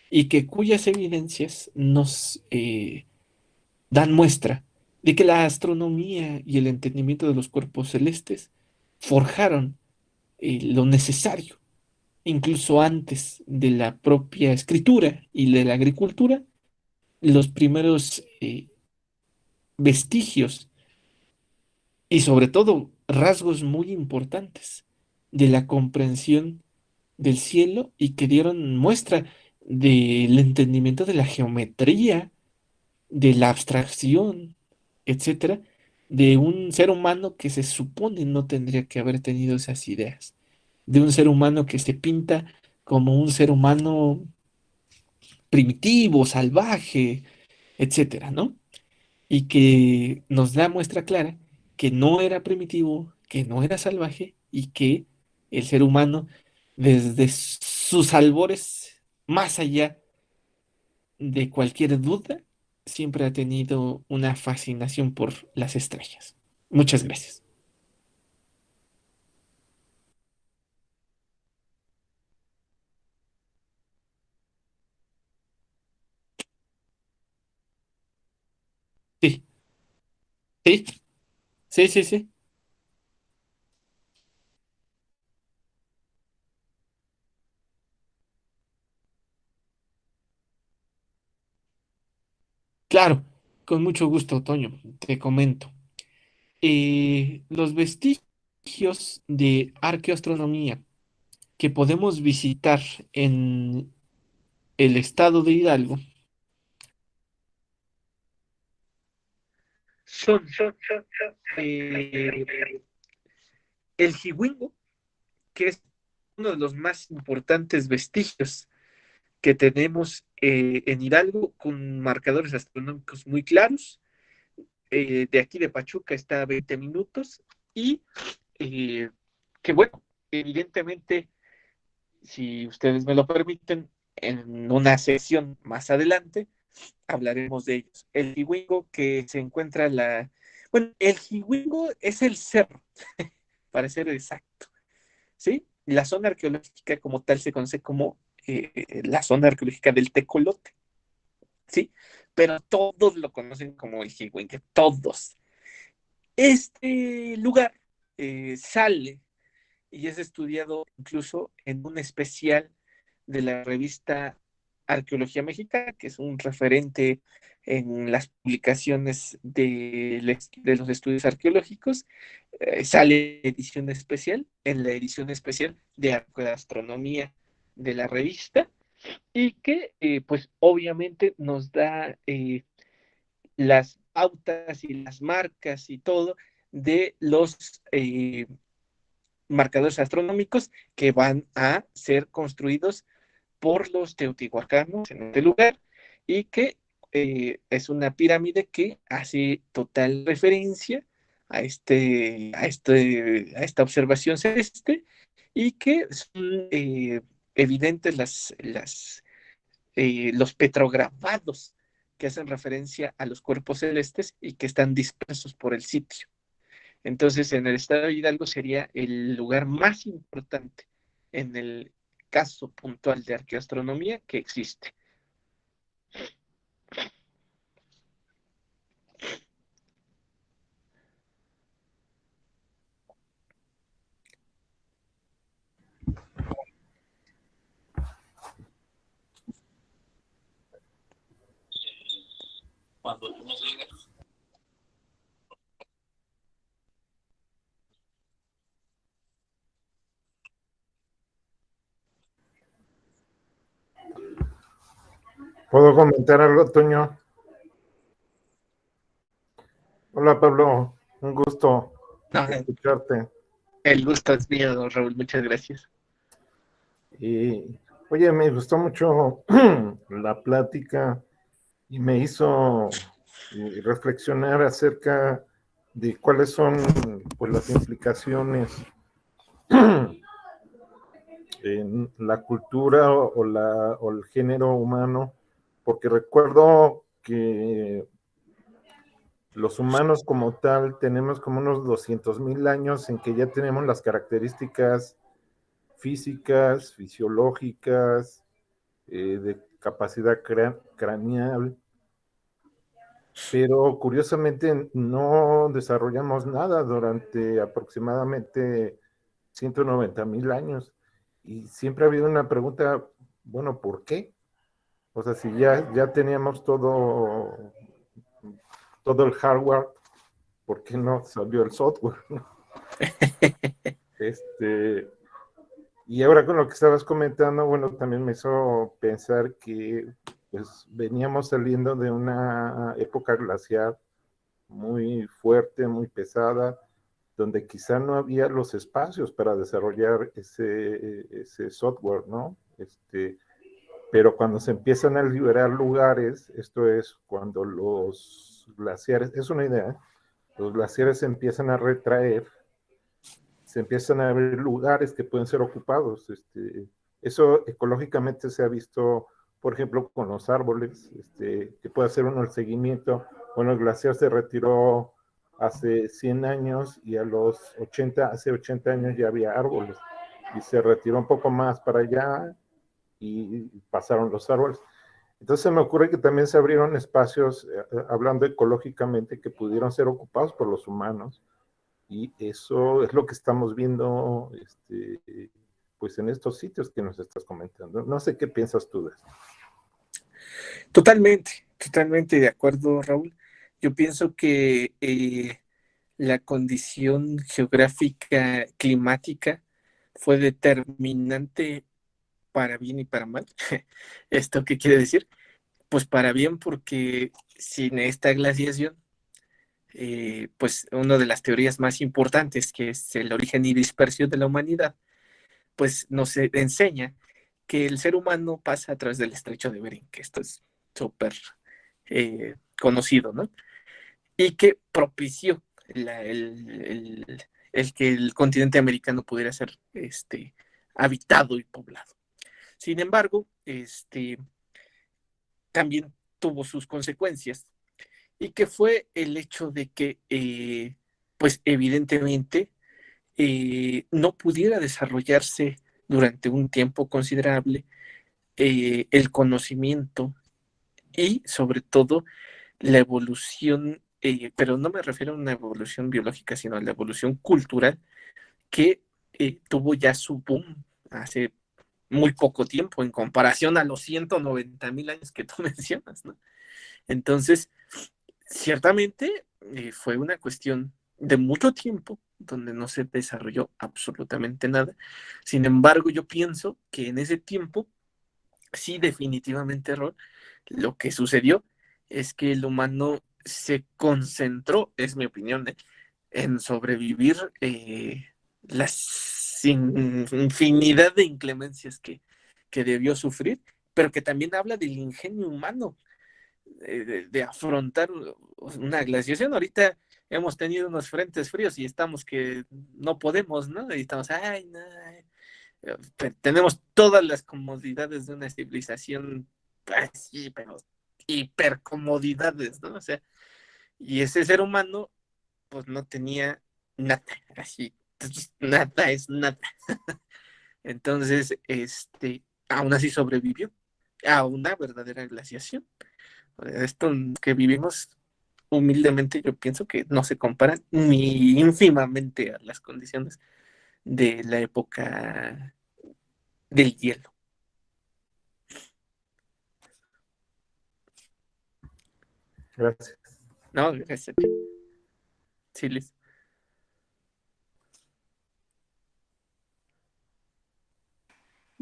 y que cuyas evidencias nos dan muestra de que la astronomía y el entendimiento de los cuerpos celestes forjaron lo necesario, incluso antes de la propia escritura y de la agricultura, los primeros vestigios y sobre todo rasgos muy importantes de la comprensión del cielo y que dieron muestra del entendimiento de la geometría, de la abstracción, etcétera, de un ser humano que se supone no tendría que haber tenido esas ideas, de un ser humano que se pinta como un ser humano primitivo, salvaje, etcétera, ¿no? Y que nos da muestra clara que no era primitivo, que no era salvaje y que el ser humano, desde sus albores, más allá de cualquier duda, siempre ha tenido una fascinación por las estrellas. Muchas gracias. Sí, sí, sí, sí, sí. Claro, con mucho gusto, Toño, te comento. Los vestigios de arqueoastronomía que podemos visitar en el estado de Hidalgo son eh, el Jigüingo, que es uno de los más importantes vestigios que tenemos en Hidalgo, con marcadores astronómicos muy claros. De aquí de Pachuca está a 20 minutos y eh, que bueno, evidentemente, si ustedes me lo permiten, en una sesión más adelante hablaremos de ellos. El Jigüingo que se encuentra Bueno, el Jigüingo es el cerro, para ser exacto, ¿sí? La zona arqueológica como tal se conoce como la zona arqueológica del Tecolote, ¿sí? Pero todos lo conocen como el Jigüingo, todos. Este lugar sale y es estudiado incluso en un especial de la revista Arqueología Mexicana, que es un referente en las publicaciones de los estudios arqueológicos. Sale edición especial, en la edición especial de Arqueoastronomía de la revista, y que pues obviamente nos da las pautas y las marcas y todo de los marcadores astronómicos que van a ser construidos por los teotihuacanos en este lugar y que es una pirámide que hace total referencia a esta observación celeste y que son evidentes los petrograbados que hacen referencia a los cuerpos celestes y que están dispersos por el sitio. Entonces, en el estado de Hidalgo sería el lugar más importante en el caso puntual de arqueoastronomía que existe. Cuando tú nos digas. ¿Puedo comentar algo, Toño? Hola, Pablo. Un gusto escucharte. El gusto es mío, Raúl. Muchas gracias. Y, oye, me gustó mucho la plática y me hizo reflexionar acerca de cuáles son, pues, las implicaciones en la cultura o el género humano, porque recuerdo que los humanos como tal tenemos como unos 200,000 años en que ya tenemos las características físicas, fisiológicas, de capacidad craneal, pero curiosamente no desarrollamos nada durante aproximadamente 190,000 años. Y siempre ha habido una pregunta, bueno, ¿por qué? O sea, si ya teníamos todo el hardware, ¿por qué no salió el software? Y ahora con lo que estabas comentando, bueno, también me hizo pensar que pues veníamos saliendo de una época glacial muy fuerte, muy pesada, donde quizá no había los espacios para desarrollar ese software, ¿no? Pero cuando se empiezan a liberar lugares, esto es cuando los glaciares, es una idea, ¿eh? Los glaciares se empiezan a retraer, se empiezan a ver lugares que pueden ser ocupados. Eso ecológicamente se ha visto, por ejemplo, con los árboles, que puede hacer uno el seguimiento. Bueno, el glaciar se retiró hace 100 años y hace 80 años ya había árboles. Y se retiró un poco más para allá y pasaron los árboles. Entonces me ocurre que también se abrieron espacios, hablando ecológicamente, que pudieron ser ocupados por los humanos. Y eso es lo que estamos viendo, pues en estos sitios que nos estás comentando. No sé qué piensas tú de esto. Totalmente de acuerdo, Raúl. Yo pienso que la condición geográfica climática fue determinante para bien y para mal. ¿Esto qué quiere decir? Pues para bien, porque sin esta glaciación, pues una de las teorías más importantes, que es el origen y dispersión de la humanidad, pues nos enseña que el ser humano pasa a través del estrecho de Bering, que esto es súper conocido, ¿no? Y que propició el que el continente americano pudiera ser habitado y poblado. Sin embargo, también tuvo sus consecuencias, y que fue el hecho de que, pues evidentemente, no pudiera desarrollarse durante un tiempo considerable el conocimiento y sobre todo la evolución, pero no me refiero a una evolución biológica, sino a la evolución cultural que tuvo ya su boom hace muy poco tiempo en comparación a los 190,000 años que tú mencionas, ¿no? Entonces, ciertamente fue una cuestión de mucho tiempo donde no se desarrolló absolutamente nada. Sin embargo, yo pienso que en ese tiempo, sí, definitivamente, Rol, lo que sucedió es que el humano se concentró, es mi opinión, en sobrevivir las infinidad de inclemencias que debió sufrir, pero que también habla del ingenio humano de afrontar una glaciación. Ahorita hemos tenido unos frentes fríos y estamos que no podemos, ¿no? Y estamos, ay, no, tenemos todas las comodidades de una civilización, así, pero hipercomodidades, ¿no? O sea, y ese ser humano, pues no tenía nada, así, nada es nada. Entonces, aún así sobrevivió a una verdadera glaciación. Esto que vivimos humildemente, yo pienso que no se compara ni ínfimamente a las condiciones de la época del hielo. Gracias. No, gracias a ti. Sí, Liz.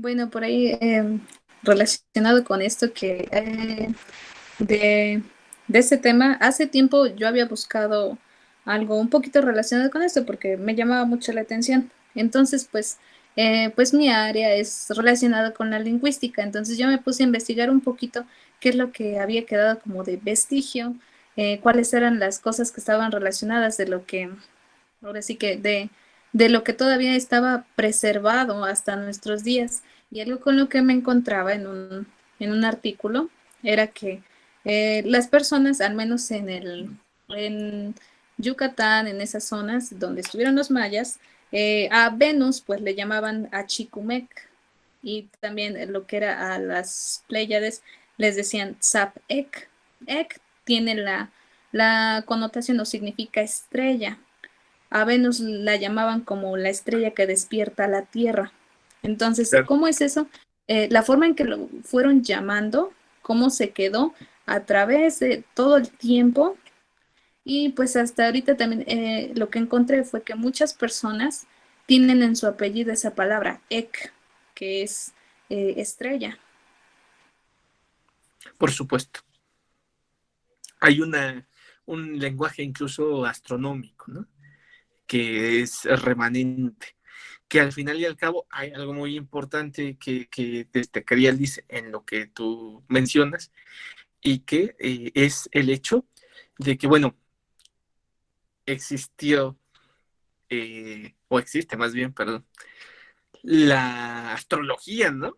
Bueno, por ahí relacionado con esto que de este tema, hace tiempo yo había buscado algo un poquito relacionado con esto porque me llamaba mucho la atención. Entonces, pues mi área es relacionada con la lingüística. Entonces yo me puse a investigar un poquito qué es lo que había quedado como de vestigio, cuáles eran las cosas que estaban relacionadas de lo que, ahora sí que de lo que todavía estaba preservado hasta nuestros días. Y algo con lo que me encontraba en un artículo era que las personas, al menos en Yucatán, en esas zonas donde estuvieron los mayas, a Venus pues le llamaban Achicumec, y también lo que era a las Pléyades les decían Tzapek. Ek tiene la connotación o significa estrella. A Venus la llamaban como la estrella que despierta la Tierra. Entonces, Claro. ¿cómo es eso? La forma en que lo fueron llamando, cómo se quedó a través de todo el tiempo. Y pues hasta ahorita también lo que encontré fue que muchas personas tienen en su apellido esa palabra, Ek, que es estrella. Por supuesto. Hay un lenguaje incluso astronómico, ¿no? Que es remanente, que al final y al cabo hay algo muy importante que destacaría, Liz, en lo que tú mencionas, y que es el hecho de que, bueno, existió, o existe más bien, perdón, la astrología, ¿no?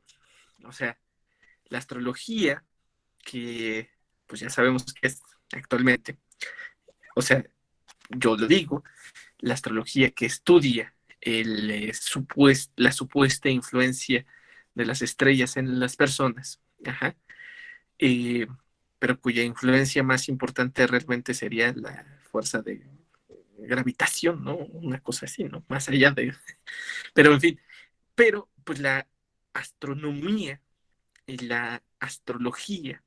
O sea, la astrología que, pues ya sabemos que es actualmente, o sea, yo lo digo, la astrología que estudia la supuesta influencia de las estrellas en las personas, ajá, eh, pero cuya influencia más importante realmente sería la fuerza de gravitación, ¿no? Una cosa así, ¿no? Más allá de... Pero en fin, pero pues la astronomía y la astrología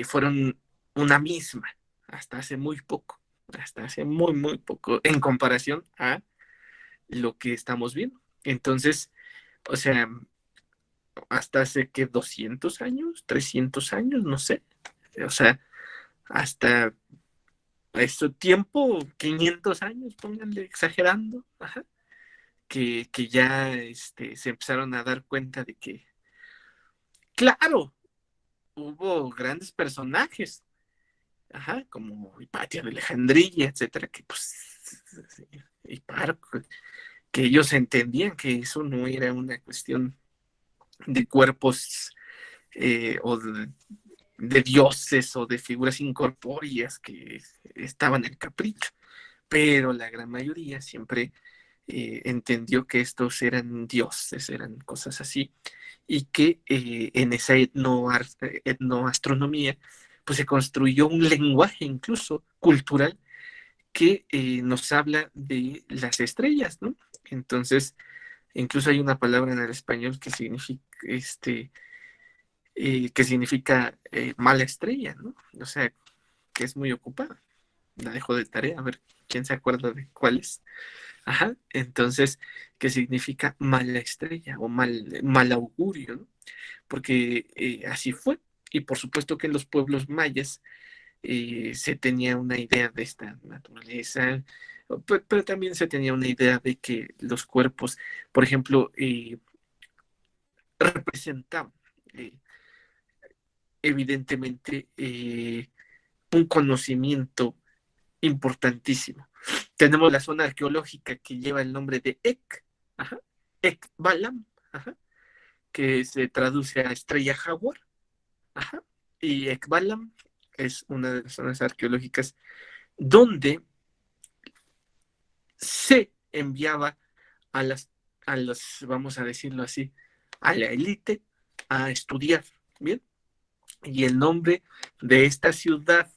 fueron una misma hasta hace muy poco, hasta hace muy, muy poco, en comparación a lo que estamos viendo. Entonces, o sea, hasta hace que 200 años, 300 años, no sé. O sea, hasta ese tiempo, 500 años, pónganle exagerando, ajá, que ya se empezaron a dar cuenta de que, claro, hubo grandes personajes, ajá, como Hipatia de Alejandría, etcétera, que pues, y Parco, que ellos entendían que eso no era una cuestión de cuerpos o de dioses o de figuras incorpóreas que estaban en capricho, pero la gran mayoría siempre entendió que estos eran dioses, eran cosas así, y que en esa etnoastronomía pues se construyó un lenguaje incluso cultural que nos habla de las estrellas, ¿no? Entonces, incluso hay una palabra en el español que significa mala estrella, ¿no? O sea, que es muy ocupada. La dejo de tarea, a ver quién se acuerda de cuál es. Ajá, entonces, ¿qué significa mala estrella o mal augurio, ¿no? Porque así fue. Y por supuesto que en los pueblos mayas se tenía una idea de esta naturaleza, pero también se tenía una idea de que los cuerpos, por ejemplo, representaban eh, evidentemente un conocimiento importantísimo. Tenemos la zona arqueológica que lleva el nombre de Ek, ajá, Ekbalam, ajá, que se traduce a estrella jaguar, ajá, y Ekbalam es una de las zonas arqueológicas donde se enviaba a vamos a decirlo así, a la élite a estudiar, ¿bien? Y el nombre de esta ciudad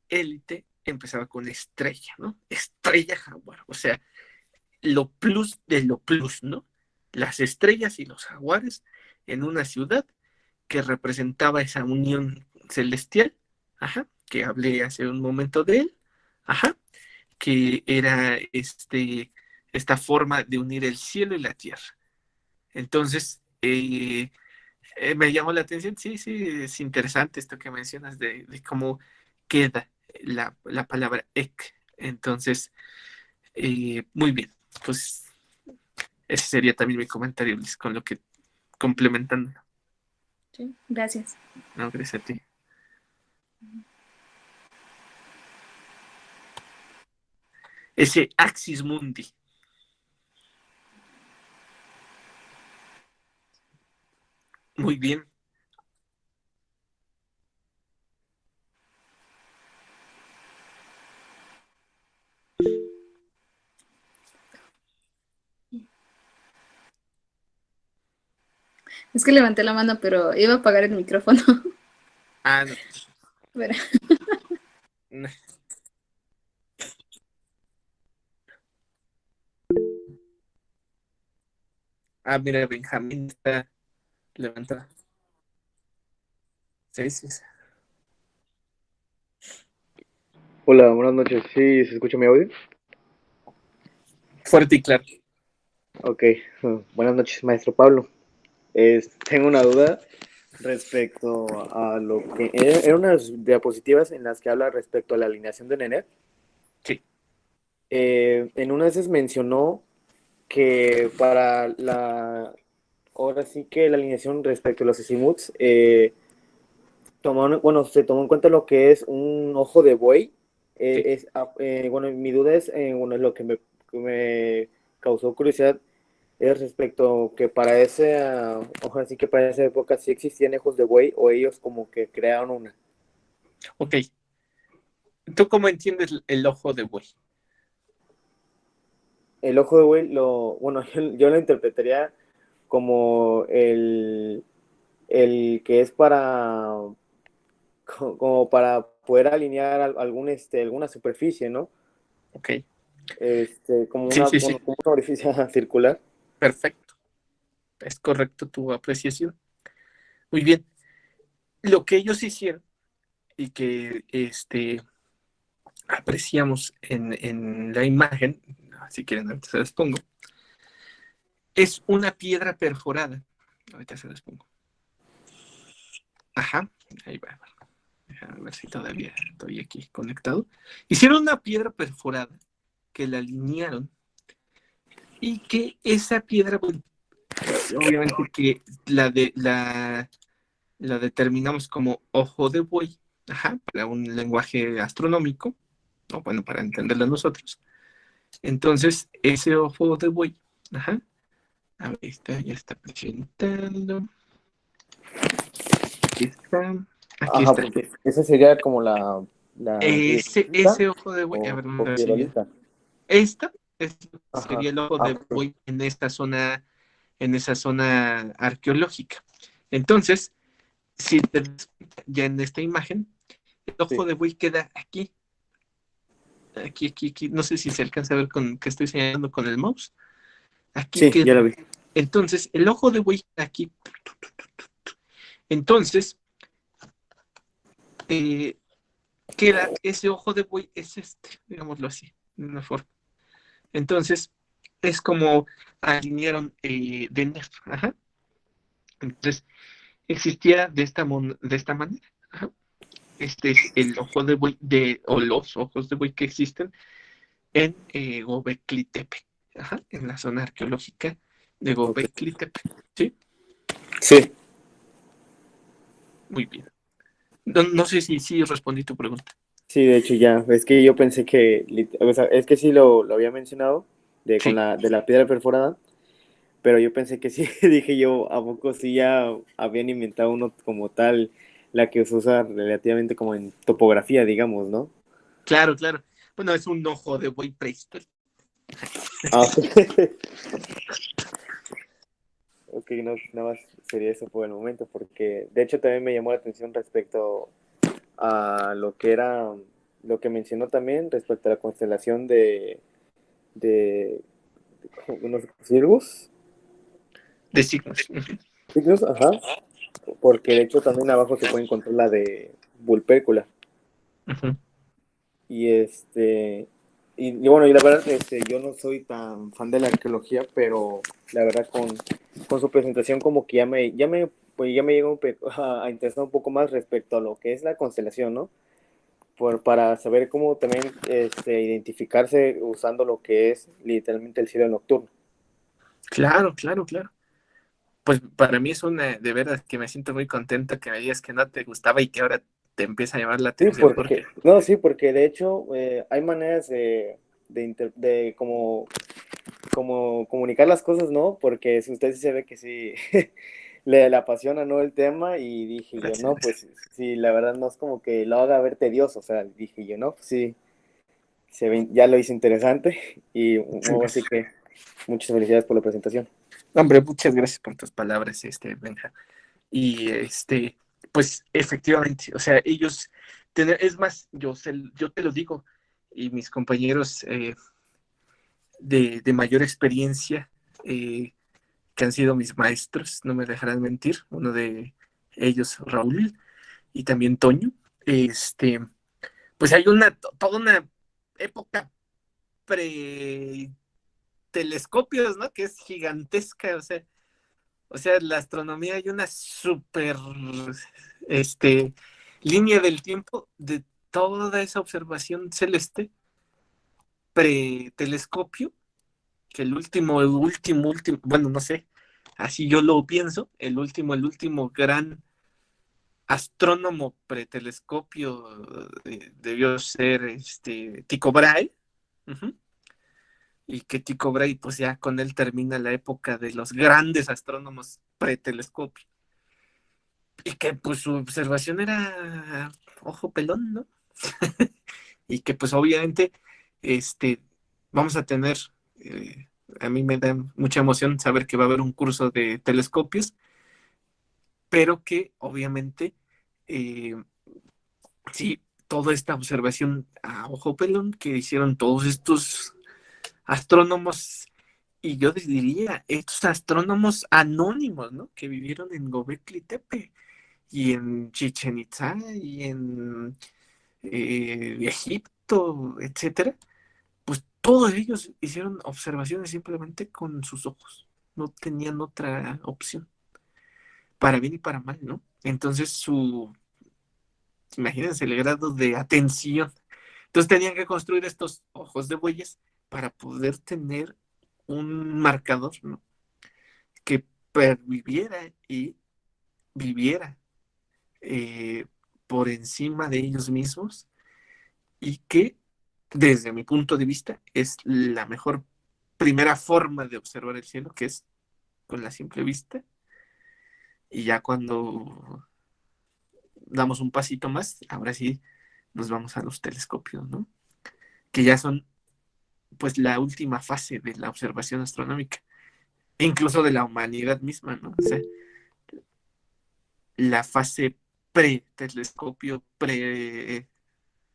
élite empezaba con estrella, ¿no? Estrella jaguar, o sea, lo plus de lo plus, ¿no? Las estrellas y los jaguares en una ciudad que representaba esa unión celestial, ajá, que hablé hace un momento de él, ajá, que era esta forma de unir el cielo y la tierra. Entonces, Me llamó la atención, sí, es interesante esto que mencionas de cómo queda la palabra ek. Entonces, muy bien, pues ese sería también mi comentario, Luis, con lo que complementando. Sí, gracias. No, gracias a ti. Ese Axis Mundi. Muy bien. Es que levanté la mano, pero iba a apagar el micrófono. Ah, no. Pero... No. Ah, mira, Benjamín está levantado. Sí, sí, sí. Hola, buenas noches. ¿Sí se escucha mi audio? Fuerte y claro. Ok, buenas noches, maestro Pablo. Tengo una duda respecto a lo que... Eran unas diapositivas en las que habla respecto a la alineación de Nenet. Sí. En una de esas mencionó que para la... Ahora sí que la alineación respecto a los azimuts, se tomó en cuenta lo que es un ojo de buey. Sí. Bueno, mi duda es, bueno, lo que me causó curiosidad es respecto que para ojalá sí que para esa época sí existían ojos de buey o ellos como que crearon una. Ok. ¿Tú cómo entiendes el ojo de buey? El ojo de buey, bueno, yo lo interpretaría como el que es como para poder alinear alguna superficie, ¿no? Ok. Como Sí, sí, bueno, sí. como una orificio circular. Perfecto. Es correcto tu apreciación. Muy bien. Lo que ellos hicieron y que apreciamos en la imagen, si quieren, ahorita se las pongo, es una piedra perforada. Ahorita se las pongo. Ajá, ahí va. Déjame ver si todavía estoy aquí conectado. Hicieron una piedra perforada que la alinearon y que esa piedra, bueno, obviamente que la determinamos como ojo de buey, ajá, para un lenguaje astronómico, o bueno, para entenderlo nosotros. Entonces, ese ojo de buey, ajá, a ver, ya está presentando. Aquí está. Aquí Ajá, está. porque esa sería como la Ese ojo de buey, a ver, o vamos a ver si ya. piedrolita. Esta Ajá, sería el ojo de ok. buey en esa zona arqueológica. Entonces, si te das cuenta, ya en esta imagen, el ojo Sí, de buey queda aquí. Aquí. No sé si se alcanza a ver con que estoy señalando con el mouse. Aquí sí, ya queda. la vi. Entonces, el ojo de buey queda aquí. Entonces, eh, queda ese ojo de buey, es digámoslo así, de una forma. Entonces, es como alinearon de Nef. Ajá. Entonces, existía de esta manera. Ajá. Este es el ojo de buey o los ojos de buey que existen en Göbekli Tepe, ajá, en la zona arqueológica de Ok. Göbekli Tepe. ¿Sí? Sí, Muy bien. No sé si respondí tu pregunta. sí, de hecho ya. Es que yo pensé o sea, es que sí lo había mencionado Sí, de la piedra perforada, pero yo pensé que sí, dije yo, ¿a poco sí ya habían inventado uno como tal, la que se usa relativamente como en topografía, digamos, ¿no? claro. Bueno, es un ojo de buey prehistórico. Ah, ok, no, nada más sería eso por el momento, porque de hecho también me llamó la atención respecto a lo que mencionó también respecto a la constelación de unos Cirrus, De signos. Uh-huh. Cygnus, ajá, porque de hecho también abajo se puede encontrar la de Vulpécula. Uh-huh. Y y bueno, y la verdad, yo no soy tan fan de la arqueología, pero la verdad con su presentación como que ya me pues ya me llegó a interesar un poco más respecto a lo que es la constelación, ¿no? Para saber cómo también identificarse usando lo que es literalmente el cielo nocturno. Claro. Pues para mí es de verdad que me siento muy contento que me digas que no te gustaba y que ahora te empieza a llamar la Sí, atención. Porque porque de hecho hay maneras de como comunicar las cosas, ¿no? Porque si usted sí se ve que sí le apasiona, ¿no? El tema, y dije yo, no, pues sí, la verdad no es como que lo haga ver tedioso, o sea, dije yo, no, pues sí, ya lo hice interesante, y así que muchas felicidades por la presentación. hombre, muchas gracias por tus palabras, Benja. Y pues efectivamente, o sea, ellos, es más, yo te lo digo, y mis compañeros de mayor experiencia, que han sido mis maestros, no me dejarán mentir, uno de ellos, Raúl, y también Toño, pues hay toda una época pre-telescopios, ¿no? Que es gigantesca, o sea, la astronomía hay una súper, línea del tiempo de toda esa observación celeste pre-telescopio, que el último, bueno, no sé, así yo lo pienso, el último gran astrónomo pretelescopio debió ser Tycho Brahe. Uh-huh. Y que Tycho Brahe, pues ya con él termina la época de los grandes astrónomos pretelescopio. Y que pues su observación era ojo pelón, ¿no? Y que pues obviamente vamos a tener, a mí me da mucha emoción saber que va a haber un curso de telescopios, pero que obviamente eh, sí, toda esta observación a ojo pelón que hicieron todos estos astrónomos, y yo diría, estos astrónomos anónimos, ¿no? Que vivieron en Gobekli Tepe y en Chichen Itza y en Egipto, etcétera, pues todos ellos hicieron observaciones simplemente con sus ojos, no tenían otra opción, para bien y para mal, ¿no? Entonces imagínense el grado de atención. Entonces tenían que construir estos ojos de bueyes para poder tener un marcador, ¿no? Que perviviera y viviera eh, por encima de ellos mismos, y que desde mi punto de vista es la mejor primera forma de observar el cielo, que es con la simple vista, y ya cuando damos un pasito más, ahora sí nos vamos a los telescopios, ¿no? Que ya son pues la última fase de la observación astronómica, e incluso de la humanidad misma, ¿no? O sea, la fase pre-telescopio,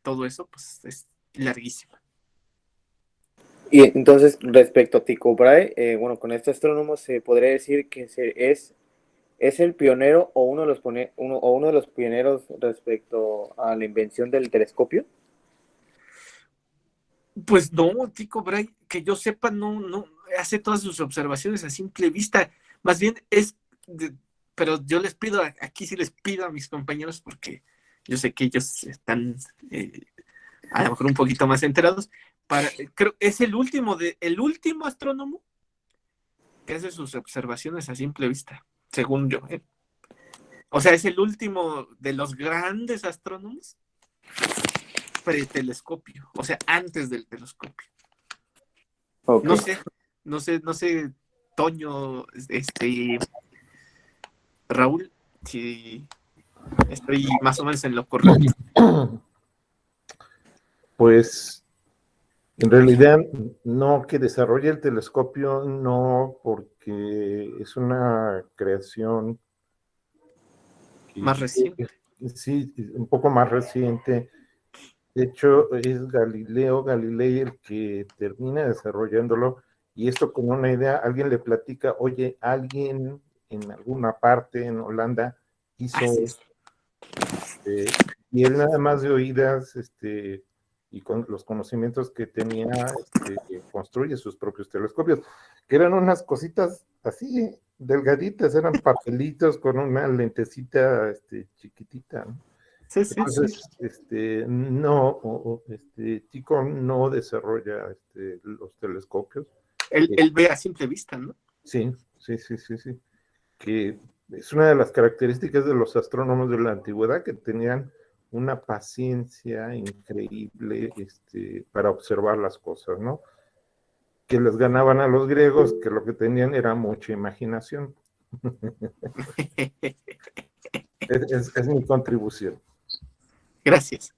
todo eso, pues es larguísima. Y entonces, respecto a Tycho Brahe, bueno, con este astrónomo se podría decir que es el pionero o uno de los pioneros respecto a la invención del telescopio. Pues no, Tycho Brahe, que yo sepa, no hace todas sus observaciones a simple vista. Más bien pero yo les pido, aquí sí les pido a mis compañeros, porque yo sé que ellos están a lo mejor un poquito más enterados, creo es el último astrónomo que hace sus observaciones a simple vista, según yo. O sea, es el último de los grandes astrónomos pretelescopio, o sea, antes del telescopio. Okay. No sé, Toño, Raúl, si estoy más o menos en lo correcto. Pues en realidad no, que desarrolle el telescopio, no, porque es una creación más reciente. Sí, un poco más reciente. De hecho, es Galileo Galilei el que termina desarrollándolo, y esto con una idea, alguien le platica, oye, alguien en alguna parte en Holanda hizo esto. Y él nada más de oídas, y con los conocimientos que tenía, construye sus propios telescopios, que eran unas cositas así, delgaditas, eran papelitos con una lentecita chiquitita, ¿no? Sí, sí, Entonces, sí. Chico no desarrolla los telescopios. Él ve a simple vista, ¿no? Sí. Que es una de las características de los astrónomos de la antigüedad, que tenían una paciencia increíble para observar las cosas, ¿no? Que les ganaban a los griegos, que lo que tenían era mucha imaginación. Es mi contribución. Gracias.